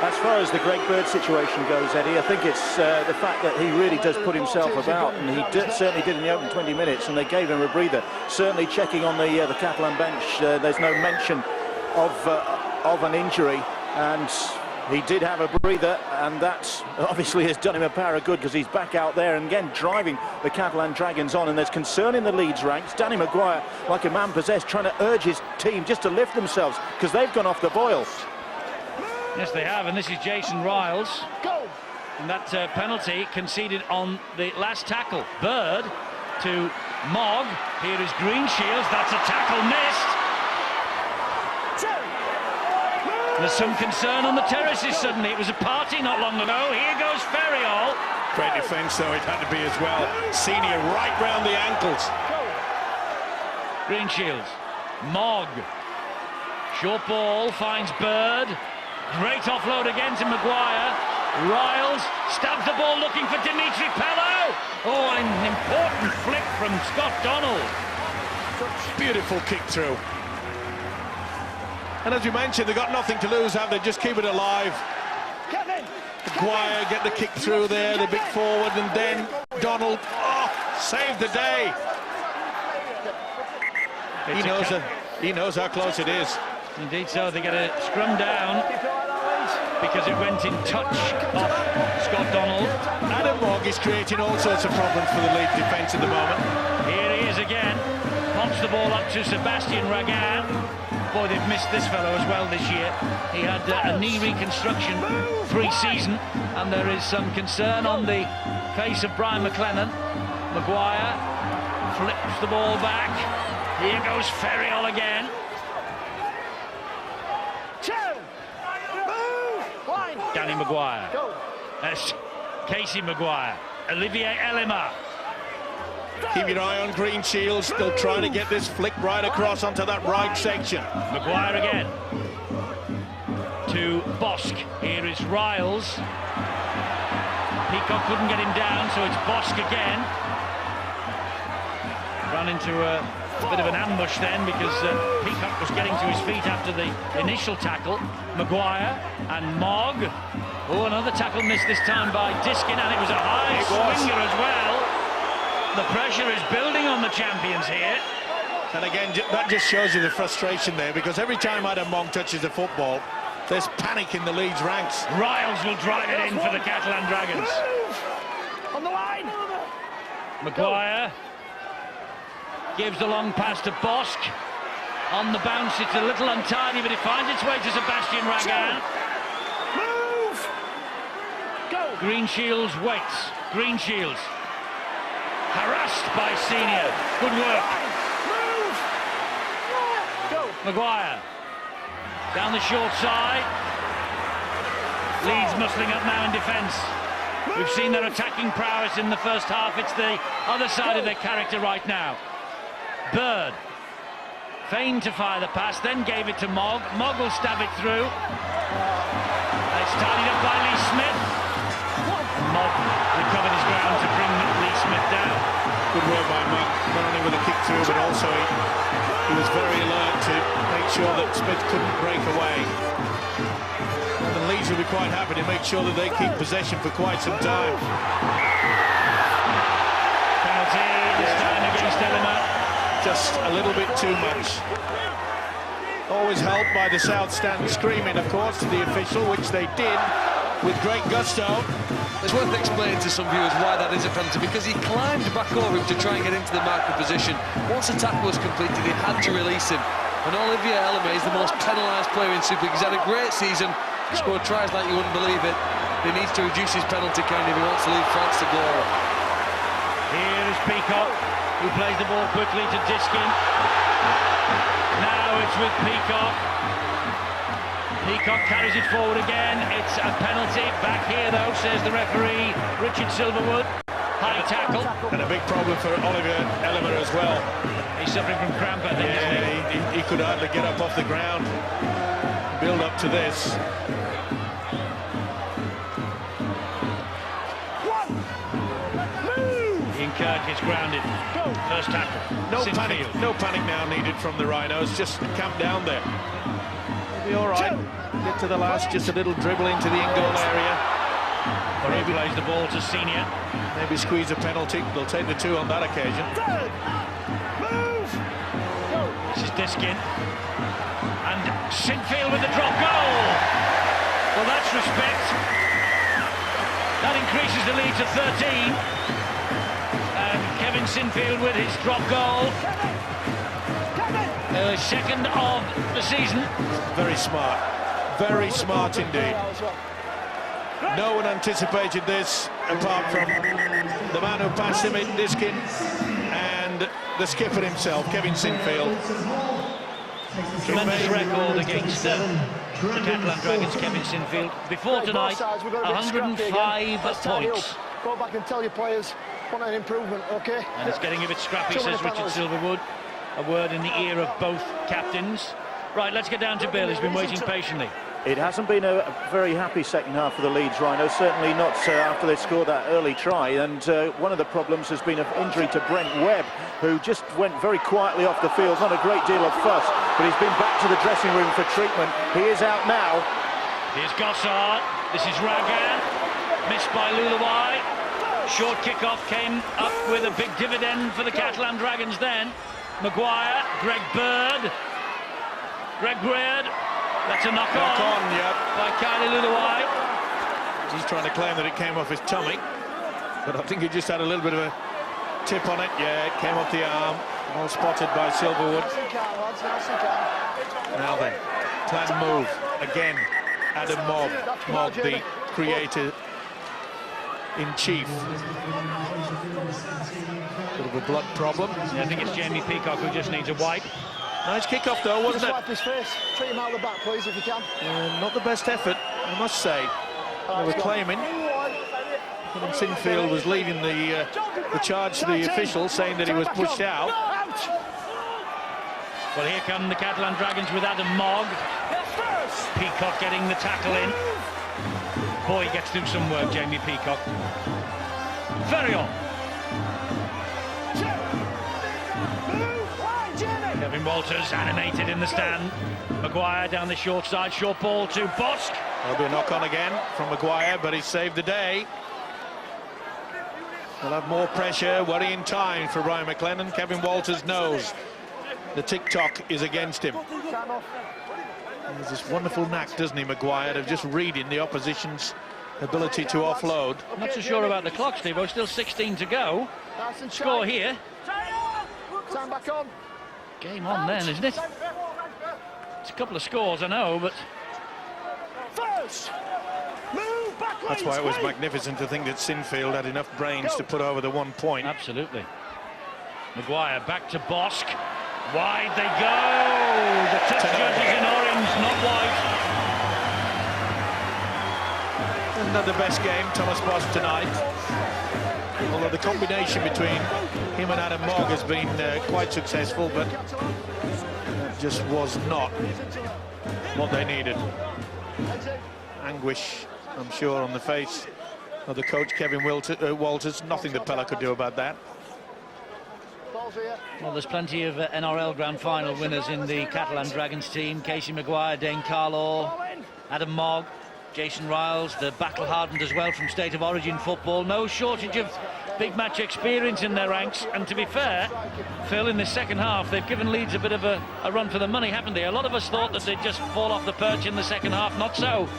As far as the Greg Bird situation goes, Eddie, I think it's the fact that he really does put himself about, and he certainly did in the opening 20 minutes, and they gave him a breather. Certainly checking on the Catalan bench, there's no mention of an injury, and he did have a breather, and that obviously has done him a power of good, because he's back out there and again driving the Catalan Dragons on. And there's concern in the Leeds ranks. Danny Maguire, like a man possessed, trying to urge his team just to lift themselves, because they've gone off the boil. Yes, they have, and this is Jason Riles. And that penalty conceded on the last tackle. Bird to Mogg. Here is Green Shields. That's a tackle missed. There's some concern on the terraces suddenly. It was a party not long ago. Here goes Ferriol. Great defence, though, it had to be as well. Senior right round the ankles. Green Shields. Mogg. Short ball, finds Bird. Great offload again to Maguire. Riles stabs the ball looking for Dimitri Pello. Oh, an important flick from Scott Donald. Beautiful kick through. And as you mentioned, they've got nothing to lose, have they? Just keep it alive. Maguire get the kick through there, the big forward, and then Donald, saved the day. He knows how close it is. Indeed so. They get a scrum down because it went in touch of Scott Donald. Adam Mogg is creating all sorts of problems for the Leeds defence at the moment. Here he is again. Pops the ball up to Sebastian Ragan. Boy, they've missed this fellow as well this year. He had a knee reconstruction pre-season, and there is some concern on the face of Brian McLennan. Maguire flips the ball back. Here goes Ferriol again. Danny Maguire. That's Casey Maguire. Olivier Elima. Keep your eye on Green Shields. Still trying to get this flick right across onto that right section. Maguire again. To Bosk. Here is Riles. Peacock couldn't get him down, so it's Bosk again. Ran into a bit of an ambush then because Peacock was getting to his feet after the initial tackle. Maguire and Mogg. Oh, another tackle missed this time by Diskin, and it was a high swinger as well. The pressure is building on the champions here. And again, that just shows you the frustration there, because every time Adam Mogg touches the football, there's panic in the Leeds ranks. Riles will drive it in for the Catalan Dragons. On the line. Maguire gives the long pass to Bosk. On the bounce, it's a little untidy, but it finds its way to Sebastian Ragan. Move! Go! Green Shields waits. Green Shields. Harassed by Senior. Good work. Move! Go! Maguire. Down the short side. Leeds muscling up now in defence. We've seen their attacking prowess in the first half. It's the other side of their character right now. Bird feigned to fire the pass, then gave it to Mogg. Mogg will stab it through. It's tidied up by Lee Smith. Mogg recovered his ground to bring Lee Smith down. Good work by Mogg, not only with a kick through, but also he was very alert to make sure that Smith couldn't break away. And the Leeds will be quite happy to make sure that they keep possession for quite some time. Penalty this time against Elima. Just a little bit too much. Always helped by the South Stand screaming, of course, to the official, which they did with great gusto. It's worth explaining to some viewers why that is a penalty, because he climbed back over him to try and get into the marker position. Once the tackle was completed, he had to release him. And Olivier Elima is the most penalised player in Super League. He's had a great season, scored tries like you wouldn't believe it. He needs to reduce his penalty count if he wants to leave France to glory. Here is Peacock, who plays the ball quickly to Diskin. Now it's with Peacock. Peacock carries it forward again. It's a penalty. Back here, though, says the referee, Richard Silverwood. High tackle. And a big problem for Olivier Elima as well. He's suffering from cramp, I think, isn't he could hardly get up off the ground. Build up to this. Kirk is grounded. First tackle. No panic now needed from the Rhinos. Just camp down there. It'll be all right. Get to the last, just a little dribble into the in-goal area. Maybe plays the ball to Senior. Maybe squeeze a penalty. They'll take the two on that occasion. This is Diskin. And Sinfield with the drop goal. Well, that's respect. That increases the lead to 13. Kevin Sinfield with his drop goal. Second of the season. Very smart indeed. No one anticipated this apart from the man who passed him in, Diskin, and the skipper himself, Kevin Sinfield. Tremendous record against the Catalan Dragons, Kevin Sinfield. Before tonight, 105 points. Go back and tell your players want an improvement, okay? And it's getting a bit scrappy, says Richard Silverwood. A word in the ear of both captains. Right, let's get down to Bill, who's been waiting patiently. It hasn't been a very happy second half for the Leeds Rhinos, certainly not after they scored that early try. And one of the problems has been an injury to Brent Webb, who just went very quietly off the field. Not a great deal of fuss, but he's been back to the dressing room for treatment. He is out now. Here's Gossard. This is Ragan. Missed by Luluwai. Short kick-off came up with a big dividend for the Catalan Dragons then. Maguire, Greg Bird. That's a knock-on by Kylie Luluwai. He's trying to claim that it came off his tummy, but I think he just had a little bit of a tip on it. Yeah, it came off the arm. All spotted by Silverwood. Now then, planned move again. Adam Mogg, the creator in chief. Bit of a blood problem. Yeah, I think it's Jamie Peacock who just needs a wipe. Nice kick-off though, wasn't it? Wipe his face. Treat him out the back, please, if you can. Not the best effort, I must say. They were claiming. Kevin Sinfield was leading the charge to the officials, saying that he was pushed out. Well, here come the Catalan Dragons with Adam Mogg. Peacock getting the tackle in. Boy, he gets through some work, Jamie Peacock. Ferriol. Kevin Walters animated in the stand. Maguire down the short side, short ball to Bosk. There'll be a knock-on again from Maguire, but he saved the day. He'll have more pressure, worrying time for Ryan McLennan. Kevin Walters knows the tick-tock is against him. He has this wonderful knack, doesn't he, Maguire, of just reading the opposition's ability to offload. I'm not so sure about the clock, Steve. Still 16 to go. Score here. Stand back on. Game on then, isn't it? It's a couple of scores, I know, but... That's why it was magnificent to think that Sinfield had enough brains to put over the 1 point. Absolutely. Maguire back to Bosk. Wide they go! The touch judges in orange, not white. Not the best game, Thomas Bosk tonight. Although the combination between him and Adam Mogg has been quite successful, but that just was not what they needed. Anguish, I'm sure, on the face of the coach, Kevin Walters. Nothing that Pella could do about that. Well, there's plenty of NRL Grand Final winners in the Catalan Dragons team. Casey Maguire, Dane Carlaw, Adam Mogg, Jason Riles, the battle-hardened as well from State of Origin football. No shortage of big match experience in their ranks. And to be fair, Phil, in the second half, they've given Leeds a bit of a run for the money, haven't they? A lot of us thought that they'd just fall off the perch in the second half. Not so.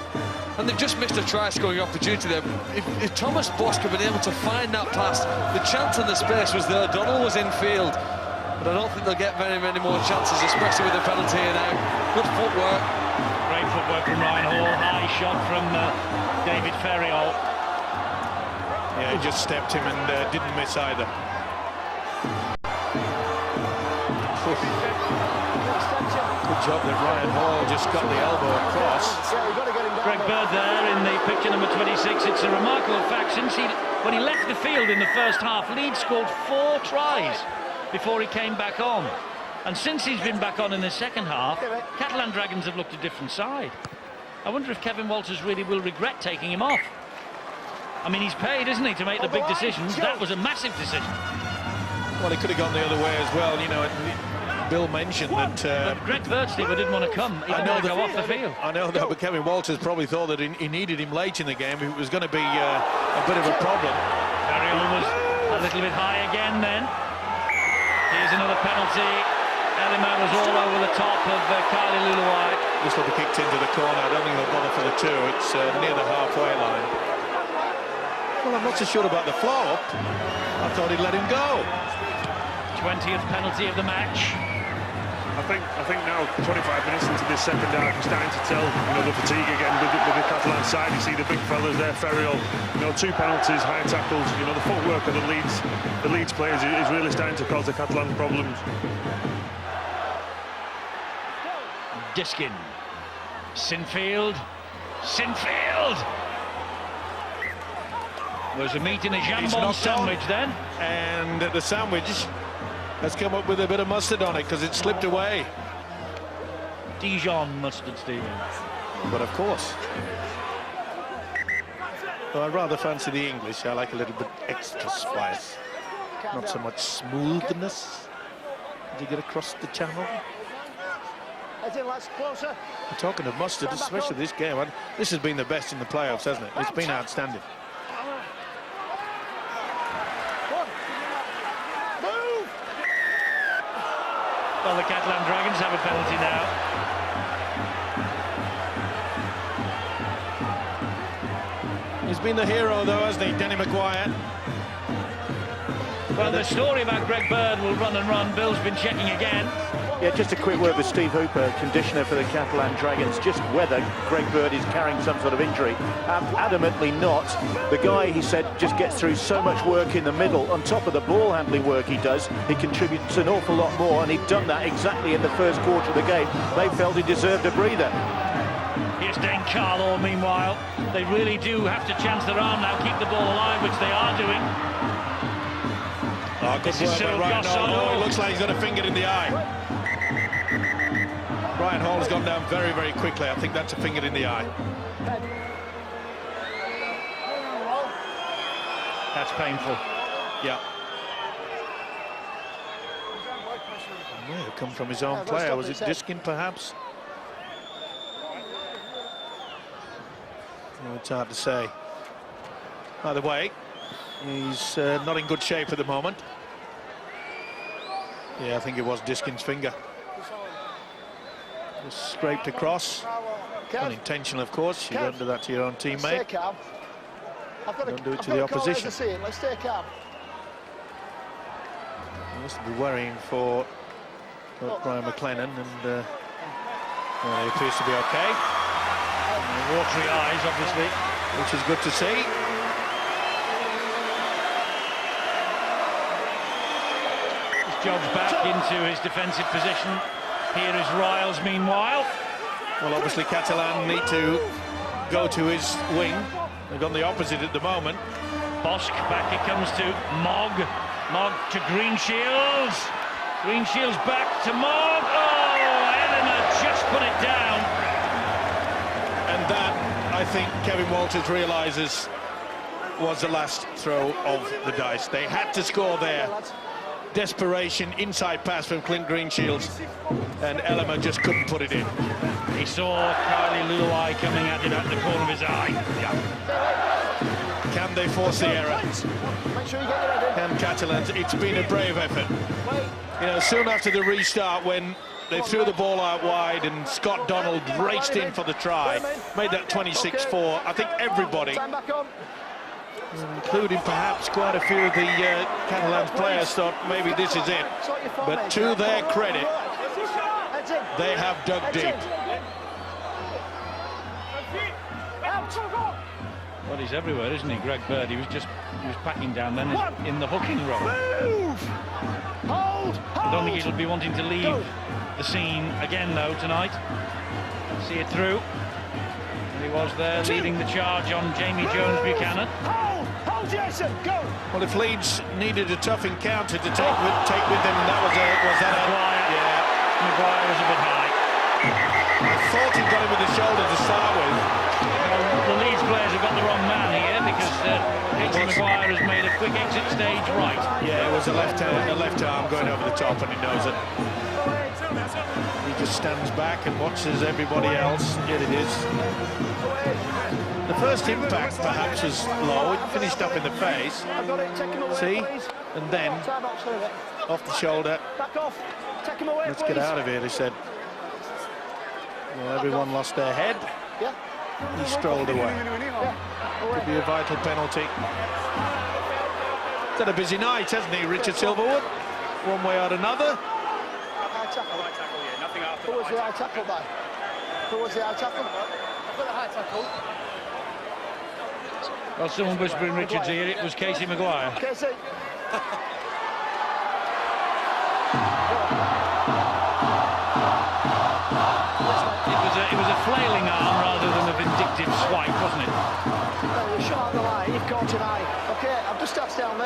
And they've just missed a try-scoring opportunity there. If Thomas Bosk had been able to find that pass, the chance and the space was there. Donald was in field. But I don't think they'll get very many more chances, especially with the penalty here now. Good footwork. Great footwork from Ryan Hall. High shot from David Ferriol. Yeah, he just stepped him and didn't miss either. Good job that Ryan Hall just got the elbow across. Greg Bird there in the picture number 26. It's a remarkable fact. When he left the field in the first half, Leeds scored 4 tries before he came back on. And since he's been back on in the second half, Catalan Dragons have looked a different side. I wonder if Kevin Walters really will regret taking him off. I mean, he's paid, isn't he, to make the big decisions. That was a massive decision. Well, he could have gone the other way as well, you know. Bill mentioned that... but Greg Bird, Steve, didn't want to come. He didn't want to go off the field. I know that, but Kevin Walters probably thought that he needed him late in the game. It was going to be a bit of a problem. Ferriol was a little bit high again then. Here's another penalty. Elima was all over the top of Kylie Luluwai. This will be kicked into the corner. I don't think they'll bother for the 2. It's near the halfway line. Well, I'm not so sure about the flow up. I thought he'd let him go. 20th penalty of the match. I think now, 25 minutes into this second half, we're starting to tell, you know, the fatigue again with the Catalan side. You see the big fellas there, Ferriol, you know, 2 penalties, high tackles. You know, the footwork of the Leeds players is really starting to cause the Catalan problems. Diskin. Sinfield. Was a meat in a jambon sandwich then. And the sandwich has come up with a bit of mustard on it because it slipped away. Dijon mustard, Stephen. But of course. Well, I rather fancy the English. I like a little bit extra spice. Not so much smoothness. Did you get across the channel? Closer. Talking of mustard, especially this game, this has been the best in the playoffs, hasn't it? It's been outstanding. Well, the Catalan Dragons have a penalty now. He's been the hero, though, hasn't he, Danny Maguire? Well, the story about Greg Bird will run and run. Bill's been checking again. Yeah, just a quick word with Steve Hooper, conditioner for the Catalan Dragons, just whether Greg Bird is carrying some sort of injury. Adamantly not. The guy, he said, just gets through so much work in the middle. On top of the ball handling work he does, he contributes an awful lot more, and he'd done that exactly in the first quarter of the game. They felt he deserved a breather. Here's Dane Carlo, meanwhile. They really do have to chance their arm now, keep the ball alive, which they are doing. Oh, good work by Ryan Hall. Oh, it looks like he's got a finger in the eye. Ryan Hall has gone down very, very quickly. I think that's a finger in the eye. That's painful. Yeah. May have come from his own player. Was it Diskin, perhaps? No, it's hard to say. By the way, he's not in good shape at the moment. Yeah, I think it was Diskin's finger. Just scraped across. Unintentional, of course. You don't do that to your own teammate. Don't do it to the opposition. Let's stay calm. Must be worrying for Brian McLennan, and he appears to be okay. Watery eyes, obviously, which is good to see. Jogs back into his defensive position. Here is Riles, meanwhile. Well, obviously Catalan need to go to his wing. They've gone the opposite at the moment. Bosk, back it comes to Mogg. Mogg to Greenshields. Greenshields back to Mogg. Oh, Eleanor just put it down. And that, I think, Kevin Walters realises was the last throw of the dice. They had to score there. Desperation, inside pass from Clint Greenshields, and Elmer just couldn't put it in. He saw Kylie Luai coming at him at the corner of his eye. Yeah. Can they force the error? Can Catalans? It's been a brave effort. You know, soon after the restart, when they threw the ball out wide and Scott Donald raced in for the try, made that 26-4. I think everybody, including perhaps quite a few of the Catalans players, thought maybe this is it. But to their credit, they have dug deep. Well, he's everywhere, isn't he, Greg Bird? He was packing down then in the hooking role. I don't think he'll be wanting to leave the scene again, though, tonight. See it through. And he was there leading the charge on Jamie Jones-Buchanan. Well, if Leeds needed a tough encounter to take with them, that was that Maguire. Yeah, Maguire was a bit high. I thought he got him with the shoulder to start with. The Leeds players have got the wrong man here because Casey Maguire has made a quick exit stage right. Yeah, it was a left arm going over the top, and he knows it. He just stands back and watches everybody else. Here it is. The first impact perhaps was low. It finished up in the face. See? And then off the shoulder. Let's get out of here, they said. Well, everyone lost their head. He strolled away. Could be a vital penalty. He's had a busy night, hasn't he, Richard Silverwood? One way or another. Who was the high tackle by? Who was the high tackle? I've got the high tackle. Well, someone whispering Richard's ear, it was Casey Maguire. Casey.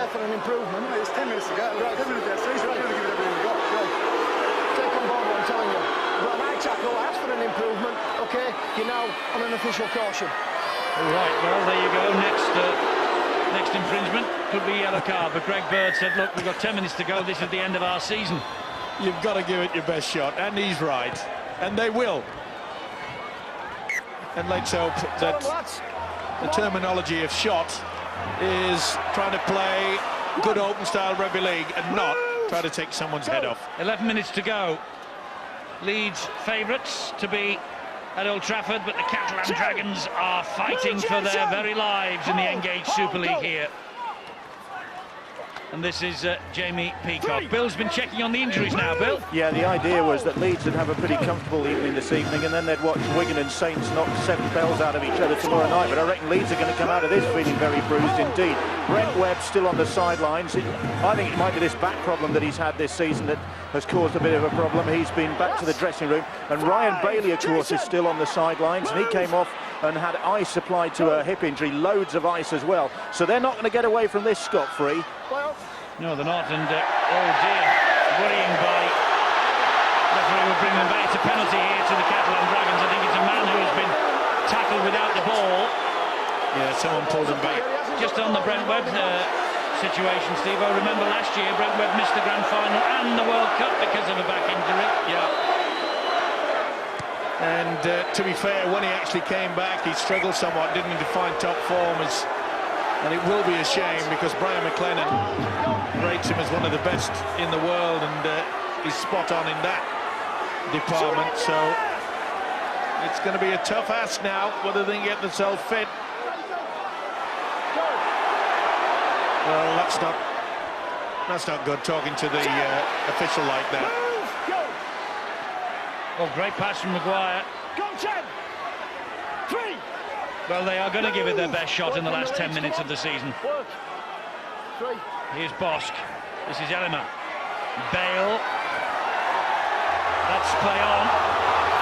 there for an improvement. It's 10 minutes to go. Right, 10 minutes there, so he's right. Give it everything we've got. Go. Take on board what I'm telling you. But an eye tackle, ask for an improvement. Okay, you're now on an official caution. All right, well, there you go. Next infringement could be yellow card, but Greg Bird said, look, we've got 10 minutes to go. This is the end of our season. You've got to give it your best shot, and he's right. And they will. And let's hope that the terminology of shot is trying to play good open-style rugby league and not try to take someone's head off. 11 minutes to go. Leeds favourites to be at Old Trafford, but the Catalan Dragons are fighting for their very lives in the Engage Super League here. And this is Jamie Peacock. Bill's been checking on the injuries now, Bill. Yeah, the idea was that Leeds would have a pretty comfortable evening this evening, and then they'd watch Wigan and Saints knock 7 bells out of each other tomorrow night. But I reckon Leeds are going to come out of this feeling very bruised indeed. Brent Webb still on the sidelines. I think it might be this back problem that he's had this season that has caused a bit of a problem. He's been back to the dressing room. And Ryan Bailey, of course, is still on the sidelines, and he came off and had ice applied to a hip injury, loads of ice as well. So they're not going to get away from this scot-free. No, they're not, and oh dear, worrying by referee will bring them back. It's a penalty here to the Catalan Dragons. I think it's a man who has been tackled without the ball. Yeah, someone pulled him back. Just on the Brent Webb situation, Steve, I remember last year Brent Webb missed the grand final and the World Cup because of a back injury. Yeah. And to be fair, when he actually came back, he struggled somewhat, didn't he, to find top form. And it will be a shame because Brian McLennan rates him as one of the best in the world, and he's spot on in that department. So it's going to be a tough ask now whether they can get themselves fit. Well, that's not good talking to the official like that. Oh, great pass from Maguire. Go 10, 3. Well, they are going to give it their best shot in the last 10 minutes of the season. Here's Bosk. This is Elima. Bale. That's play on.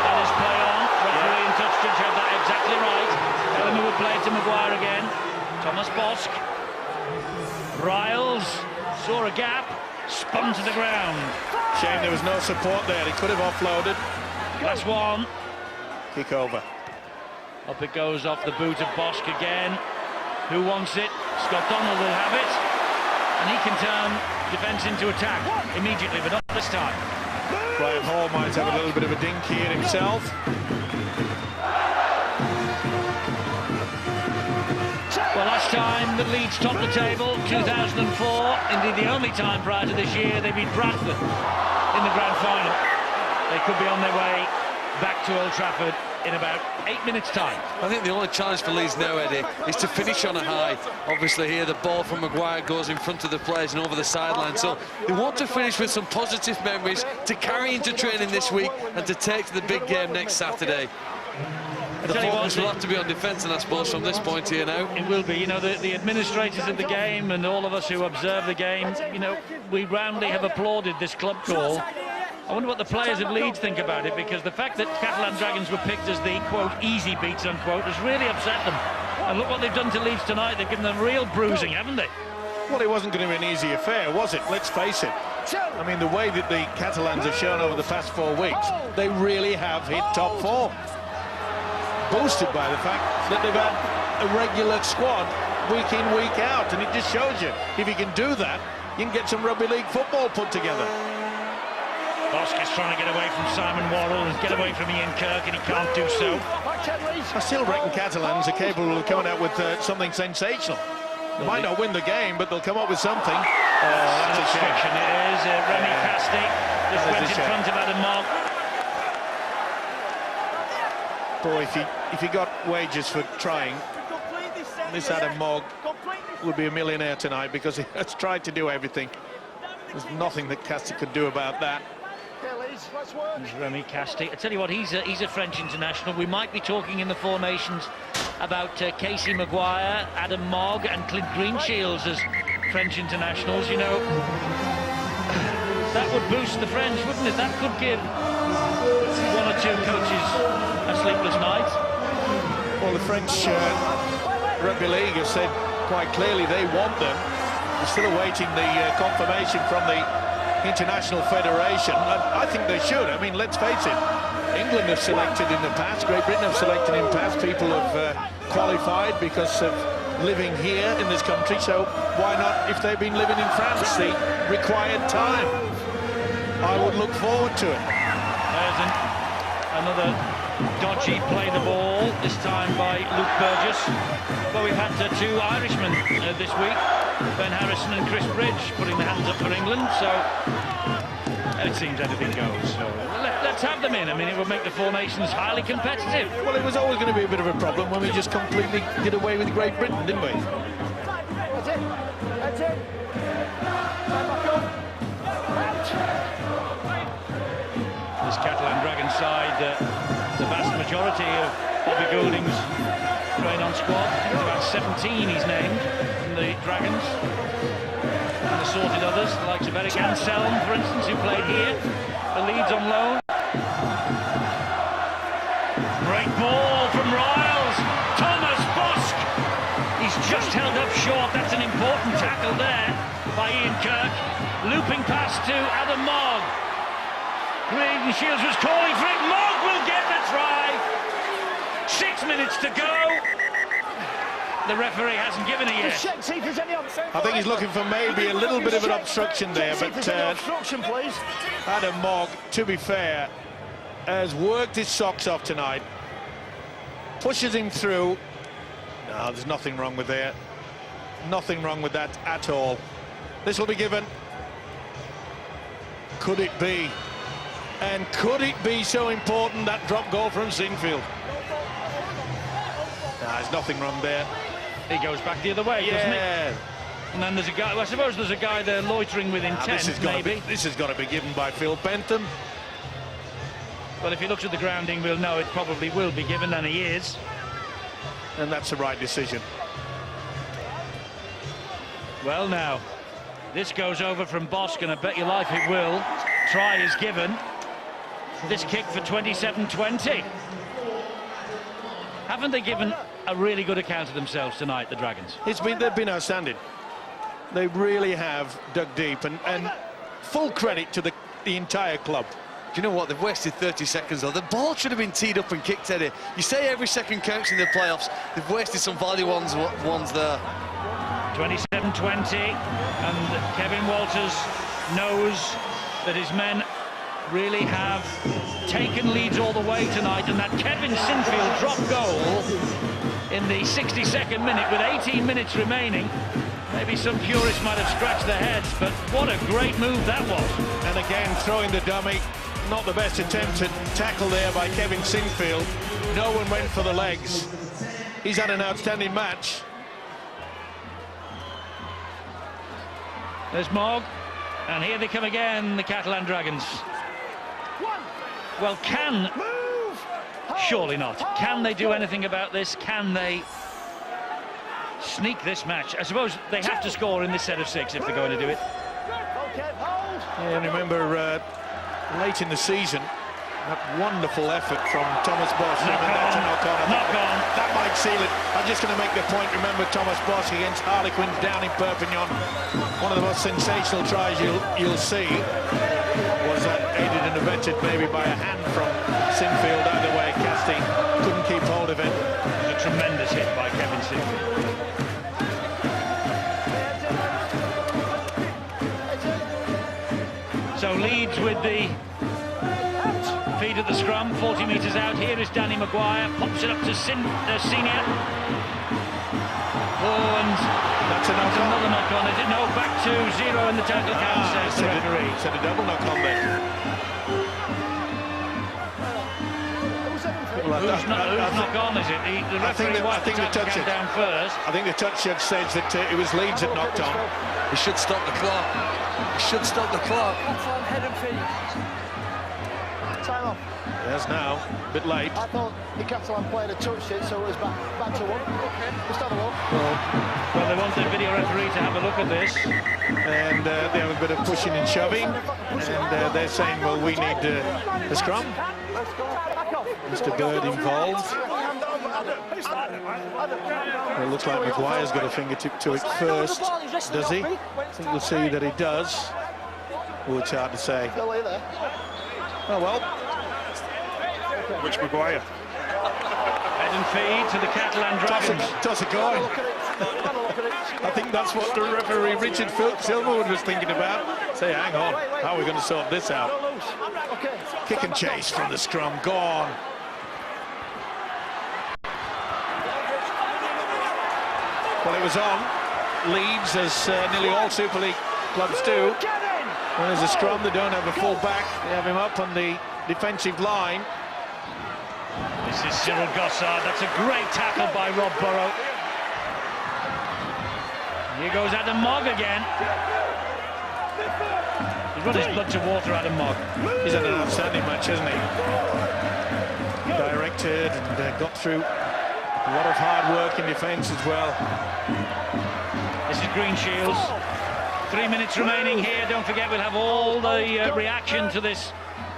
That is play on. Referee in touch judge had that exactly right. Elima would play it to Maguire again. Thomas Bosk. Riles saw a gap. Spun to the ground. Shame there was no support there. He could have offloaded. That's one. Kick over. Up it goes off the boot of Bosk again. Who wants it? Scott Donald will have it. And he can turn defence into attack immediately, but not this time. Brian Hall might have a little bit of a dink here himself. Well, last time that Leeds topped the table, 2004, indeed the only time prior to this year, they beat Bradford in the grand final. They could be on their way back to Old Trafford in about 8 minutes' time. I think the only challenge for Leeds now, Eddie, is to finish on a high. Obviously here the ball from Maguire goes in front of the players and over the sideline, so they want to finish with some positive memories to carry into training this week and to take to the big game next Saturday. The focus will have to be on defence, and I suppose from this point here now. It will be. You know, the administrators of the game and all of us who observe the game, you know, we roundly have applauded this club call. I wonder what the players of Leeds think about it, because the fact that Catalan Dragons were picked as the, quote, easy beats, unquote, has really upset them. And look what they've done to Leeds tonight. They've given them real bruising, haven't they? Well, it wasn't going to be an easy affair, was it? Let's face it. I mean, the way that the Catalans have shown over the past 4 weeks, they really have hit top form. Boosted by the fact that they've had a regular squad week in, week out. And it just shows you, if you can do that, you can get some rugby league football put together. Bosk is trying to get away from Simon Worrell and get away from Ian Kirk, and he can't do so. I still reckon Catalans are capable of coming out with something sensational. They might not win the game, but they'll come up with something. That's a shame. It is. Remy Casti just went in front of Adam Mogg. Boy, if he got wages for trying, this Adam Mogg would be a millionaire tonight, because he has tried to do everything. There's nothing that Casti could do about that. Here's Remy Casti. I tell you what, he's a French international. We might be talking in the Four Nations about Casey Maguire, Adam Mogg and Clint Greenshields as French internationals. You know, that would boost the French, wouldn't it? That could give 1 or 2 coaches a sleepless night. Well, the French Rugby League have said quite clearly they want them. We're still awaiting the confirmation from the International Federation. I think they should. I mean, let's face it, England have selected in the past, Great Britain have selected in the past, people have qualified because of living here in this country, so why not, if they've been living in France, the required time? I would look forward to it. There's another dodgy play the ball, this time by Luke Burgess. Well, we've had two Irishmen this week, Ben Harrison and Chris Bridge, putting their hands up for England, so it seems anything goes. So let's have them in. I mean, it would make the Four Nations highly competitive. Well, it was always going to be a bit of a problem when we just completely did away with Great Britain, didn't we? That's it. That's it. Stand back up. This Catalan Dragon side, the vast majority of Bobby Goulding's train-on squad, I think it's about 17 he's named from the Dragons. And assorted others, the likes of Eric Anselm, for instance, who played here for Leeds on loan. Great ball from Riles. Thomas Bosk. He's just held up short. That's an important tackle there by Ian Kirk. Looping pass to Adam Mogg. Green Shields was calling for it. Mogg will get the try. 6 minutes to go. The referee hasn't given it yet. I think he's looking for maybe a little bit of an obstruction there, but Adam Mogg, to be fair, has worked his socks off tonight. Pushes him through. No, there's nothing wrong with there. Nothing wrong with that at all. This will be given. Could it be? And could it be so important, that drop goal from Sinfield? No, there's nothing wrong there. He goes back the other way, doesn't he? And then there's a guy, well, I suppose there's a guy there loitering with intent, this has got to be given by Phil Bentham. Well, if he looks at the grounding, we'll know it probably will be given, and he is. And that's the right decision. Well, now, this goes over from Bosk, and I bet your life it will. Try is given. This kick for 27-20. Haven't they given a really good account of themselves tonight, the Dragons? They've been outstanding. They really have dug deep, and full credit to the entire club. Do you know what? They've wasted 30 seconds, though. The ball should have been teed up and kicked, Eddie. You say every second counts in the playoffs. They've wasted some value ones there. 27-20, and Kevin Walters knows that his men really have taken Leeds all the way tonight, and that Kevin Sinfield drop goal in the 62nd minute with 18 minutes remaining. Maybe some purists might have scratched their heads, but what a great move that was. And again, throwing the dummy. Not the best attempt at tackle there by Kevin Sinfield. No one went for the legs. He's had an outstanding match. There's Mogg, and here they come again, the Catalan Dragons. Well, surely not. Can they do anything about this? Can they sneak this match? I suppose they have to score in this set of 6 if they're going to do it. Yeah, remember late in the season, that wonderful effort from Thomas Bosch. That's a knock-on. That might seal it. I'm just going to make the point. Remember Thomas Bosch against Harlequins down in Perpignan. One of the most sensational tries you'll see was aided and abetted maybe by a hand from Sinfield. Either way, Casti couldn't keep hold of it. It was a tremendous hit by Kevin Sinfield. So Leeds with the feed at the scrum, 40 metres out. Here is Danny Maguire, pops it up to Senior. Oh, and that's another knock-on. Is it? No, back to 0 in the total count, says the referee. Said a double knock-on there. Who's knock-on, is it? The referee wiped the total count down first. I think the touch judge says that it was Leeds that knocked on. He should stop the clock. He should stop the clock. Head and feet. Time off. Yes, now, a bit late. I thought the Catalan player had touched it, so it was back to 1. Just have a look. Well, they want the video referee to have a look at this. And they have a bit of pushing and shoving. And they're saying, well, we need a scrum. Mr. Bird involved. Well, it looks like Maguire's got a fingertip to it first. Does he? I think we'll see that he does. Oh, it's hard to say. Oh, well. Which Maguire? Head and feed to the Catalan Dragons. Toss a coin. I think that's what the referee Richard Silverwood was thinking about. Say, hang on, how are we going to sort this out? Kick and chase from the scrum, gone. Well, it was on. Leeds, as nearly all Super League clubs do. When there's a scrum, they don't have a full back. They have him up on the defensive line. This is Cyril Gossard. That's a great tackle by Rob Burrow. Here goes Adam Mogg again. He's run his blood to water, Adam Mogg. He's had an outstanding match, hasn't he? Directed and got through a lot of hard work in defence as well. This is Green Shields. 3 minutes remaining here. Don't forget, we'll have all the reaction to this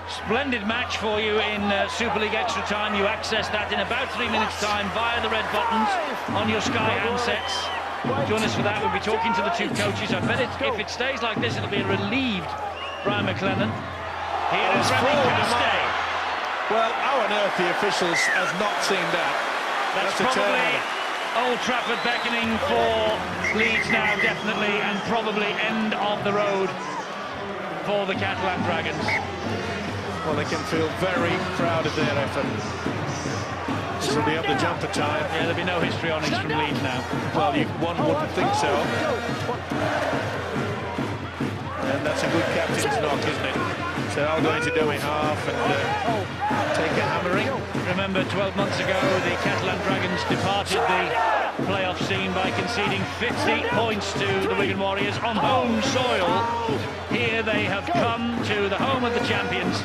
splendid match for you in Super League Extra Time. You access that in about 3 minutes' time via the red buttons on your Sky handsets. Join us for that. We'll be talking to the two coaches. I bet if it stays like this, it'll be a relieved Brian McLennan. Here is Remy Castay. Well, how on earth the officials has not seen that? That's probably Old Trafford beckoning for Leeds now, definitely, and probably end of the road for the Catalan Dragons. Well, they can feel very proud of their effort. This will be up the jumper time. Yeah, there'll be no histrionics from Leeds now. Well, one wouldn't think so. And that's a good captain's knock, isn't it? So I'll go into dummy half and take a hammering. Remember, 12 months ago, the Catalan Dragons departed the playoff scene by conceding 50 points to the Wigan Warriors on home soil. Here they have come to the home of the champions,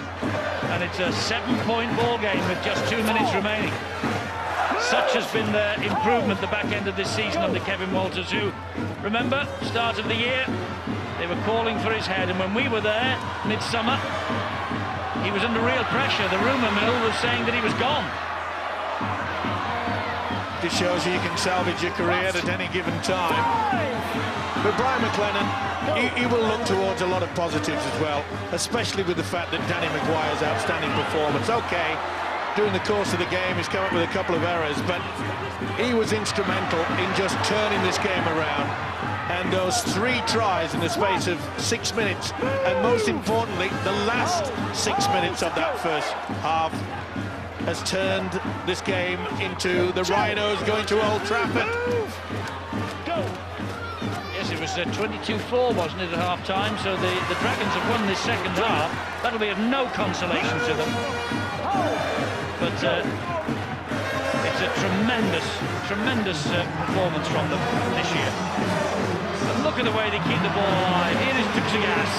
and it's a 7-point ball game with just 2 minutes remaining. Such has been the improvement the back end of this season under Kevin Walters, who, remember, start of the year, they were calling for his head, and when we were there, midsummer, he was under real pressure. The rumour mill was saying that he was gone. This shows you can salvage your career at any given time. But Brian McLennan, he will look towards a lot of positives as well, especially with the fact that Danny Maguire's outstanding performance. Okay, during the course of the game, he's come up with a couple of errors, but he was instrumental in just turning this game around. And those 3 tries in the space of 6 minutes, and most importantly, the last 6 minutes of that first half has turned this game into the Rhinos going to Old Trafford. Yes, it was 22-4, wasn't it, at half-time? So the Dragons have won this second half. That'll be of no consolation to them. But it's a tremendous performance from them this year. And look at the way they keep the ball alive. Here is Tuxigas.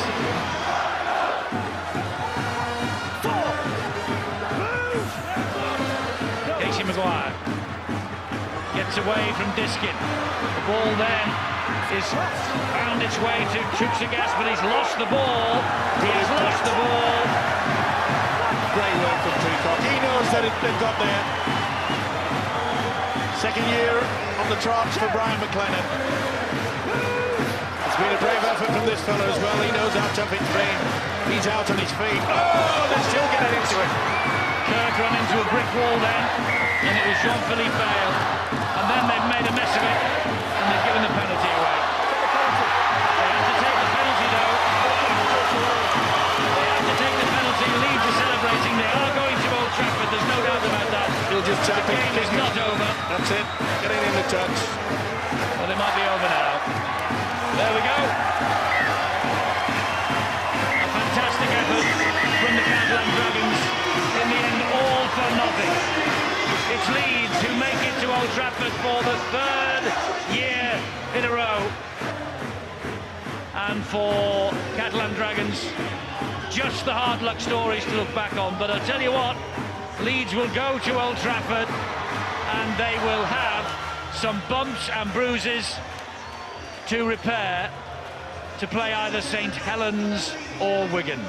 Casey Maguire gets away from Diskin. The ball then is found its way to Tuxigas, but he's lost the ball. He has lost the ball. Great work from Peacock. He knows that they've got there. Second year on the trot for Brian McLennan. It's been a brave effort from this fellow as well. He knows how tough it's been. He's out on his feet. Oh, they're still getting into it. Kirk ran into a brick wall then, and it was Jean-Philippe Bale. And then they've made a mess of it, and they've given the penalty away. They had to take the penalty, though. They had to take the penalty. Leeds are celebrating. They are going to Old Trafford. There's no doubt about that. He'll just tap the game is not over. That's it. Getting in the touch. Well, it might be over now. There we go. A fantastic effort from the Catalan Dragons. In the end, all for nothing. It's Leeds who make it to Old Trafford for the 3rd year in a row. And for Catalan Dragons, just the hard luck stories to look back on. But I'll tell you what, Leeds will go to Old Trafford and they will have some bumps and bruises to repair to play either St Helens or Wigan.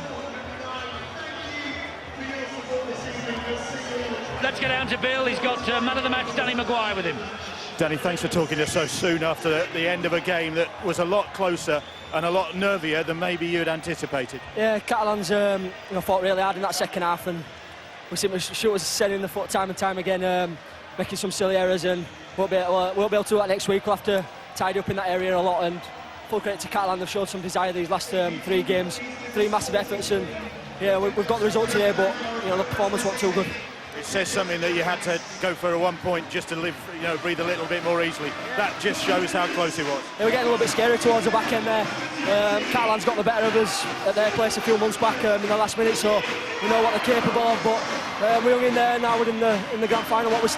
Let's get down to Bill. He's got man of the match, Danny Maguire, with him. Danny, thanks for talking to us so soon after the end of a game that was a lot closer and a lot nervier than maybe you'd anticipated. Yeah, Catalans fought really hard in that second half, and we seem to shoot us sending the foot time and time again, making some silly errors, and won't be able to do that next week. We'll have to tidy up in that area a lot, and full credit to Catalan. They've showed some desire these last 3 games, 3 massive efforts, and yeah, we've got the result today, but the performance wasn't too good. It says something that you had to go for a 1 point just to live, breathe a little bit more easily. That just shows how close it was. Yeah, we're getting a little bit scary towards the back end there. Catalans got the better of us at their place a few months back in the last minute, so we know what they're capable of. But we're in there now. We're in the grand final. What we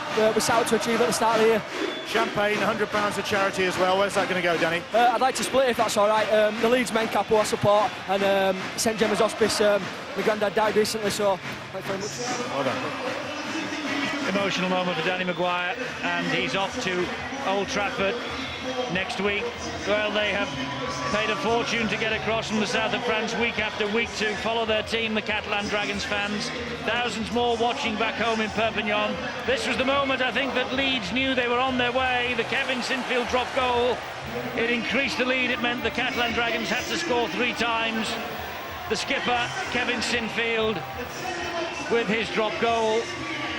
set out to achieve at the start of the year. Champagne, £100 of charity as well. Where's that going to go, Danny? I'd like to split it if that's all right. The Leeds men capo I support, and St Gemma's Hospice. My granddad died recently, so thanks very much. Well done. Emotional moment for Danny Maguire, and he's off to Old Trafford next week. Well, they have paid a fortune to get across from the south of France week after week to follow their team, the Catalan Dragons fans. Thousands more watching back home in Perpignan. This was the moment, I think, that Leeds knew they were on their way. The Kevin Sinfield drop goal, it increased the lead. It meant the Catalan Dragons had to score 3 times. The skipper, Kevin Sinfield, with his drop goal.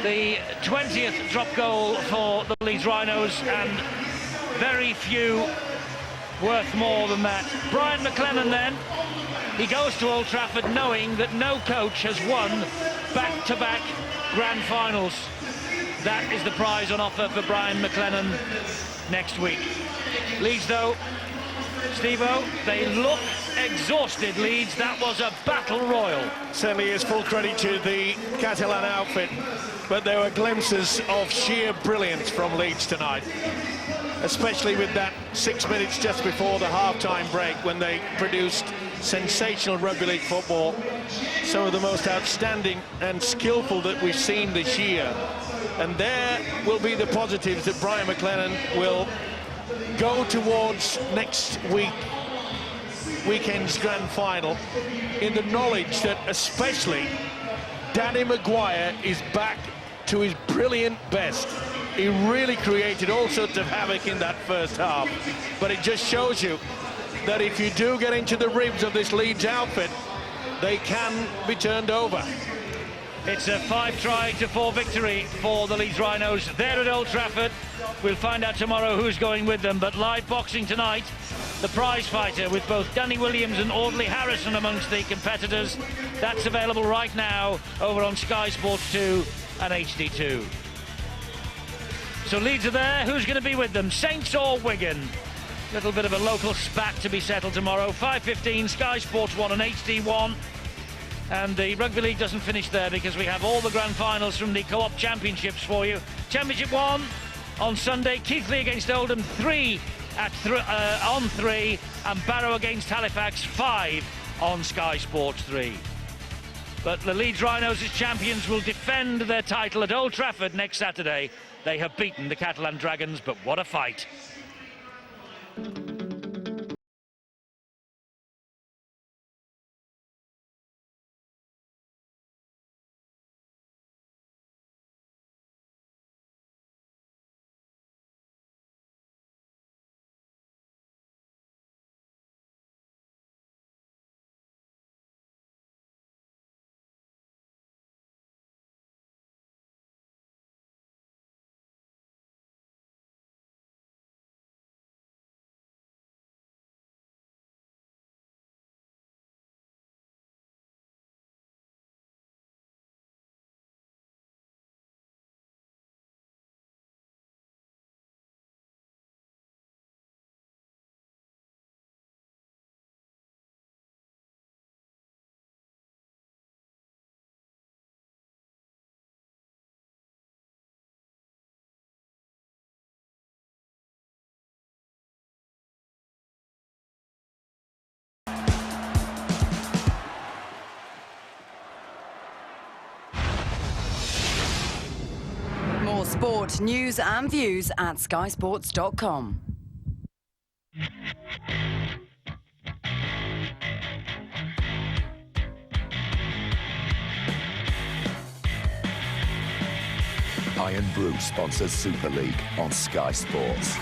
The 20th drop goal for the Leeds Rhinos, and very few worth more than that. Brian McLennan then, he goes to Old Trafford knowing that no coach has won back-to-back grand finals. That is the prize on offer for Brian McLennan next week. Leeds though, Steve-O, they look exhausted, Leeds. That was a battle royal. Certainly is. Full credit to the Catalan outfit, but there were glimpses of sheer brilliance from Leeds tonight, especially with that 6 minutes just before the half-time break when they produced sensational rugby league football, some of the most outstanding and skillful that we've seen this year. And there will be the positives that Brian McLennan will go towards next weekend's grand final, in the knowledge that especially Danny Maguire is back to his brilliant best. He really created all sorts of havoc in that first half, but it just shows you that if you do get into the ribs of this Leeds outfit, they can be turned over. It's a 5-try-4 victory for the Leeds Rhinos. They're at Old Trafford. We'll find out tomorrow who's going with them, but live boxing tonight, the prize fighter with both Danny Williams and Audley Harrison amongst the competitors. That's available right now over on Sky Sports 2 and HD2. So Leeds are there. Who's going to be with them? Saints or Wigan? Little bit of a local spat to be settled tomorrow. 5:15, Sky Sports 1 and HD1. And the Rugby League doesn't finish there, because we have all the grand finals from the Co-op Championships for you. Championship 1 on Sunday, Keighley against Oldham 3 on 3, and Barrow against Halifax 5 on Sky Sports 3. But the Leeds Rhinos as champions will defend their title at Old Trafford next Saturday. They have beaten the Catalan Dragons, but what a fight. More sport, news and views at skysports.com. Iron Brew sponsors Super League on Sky Sports.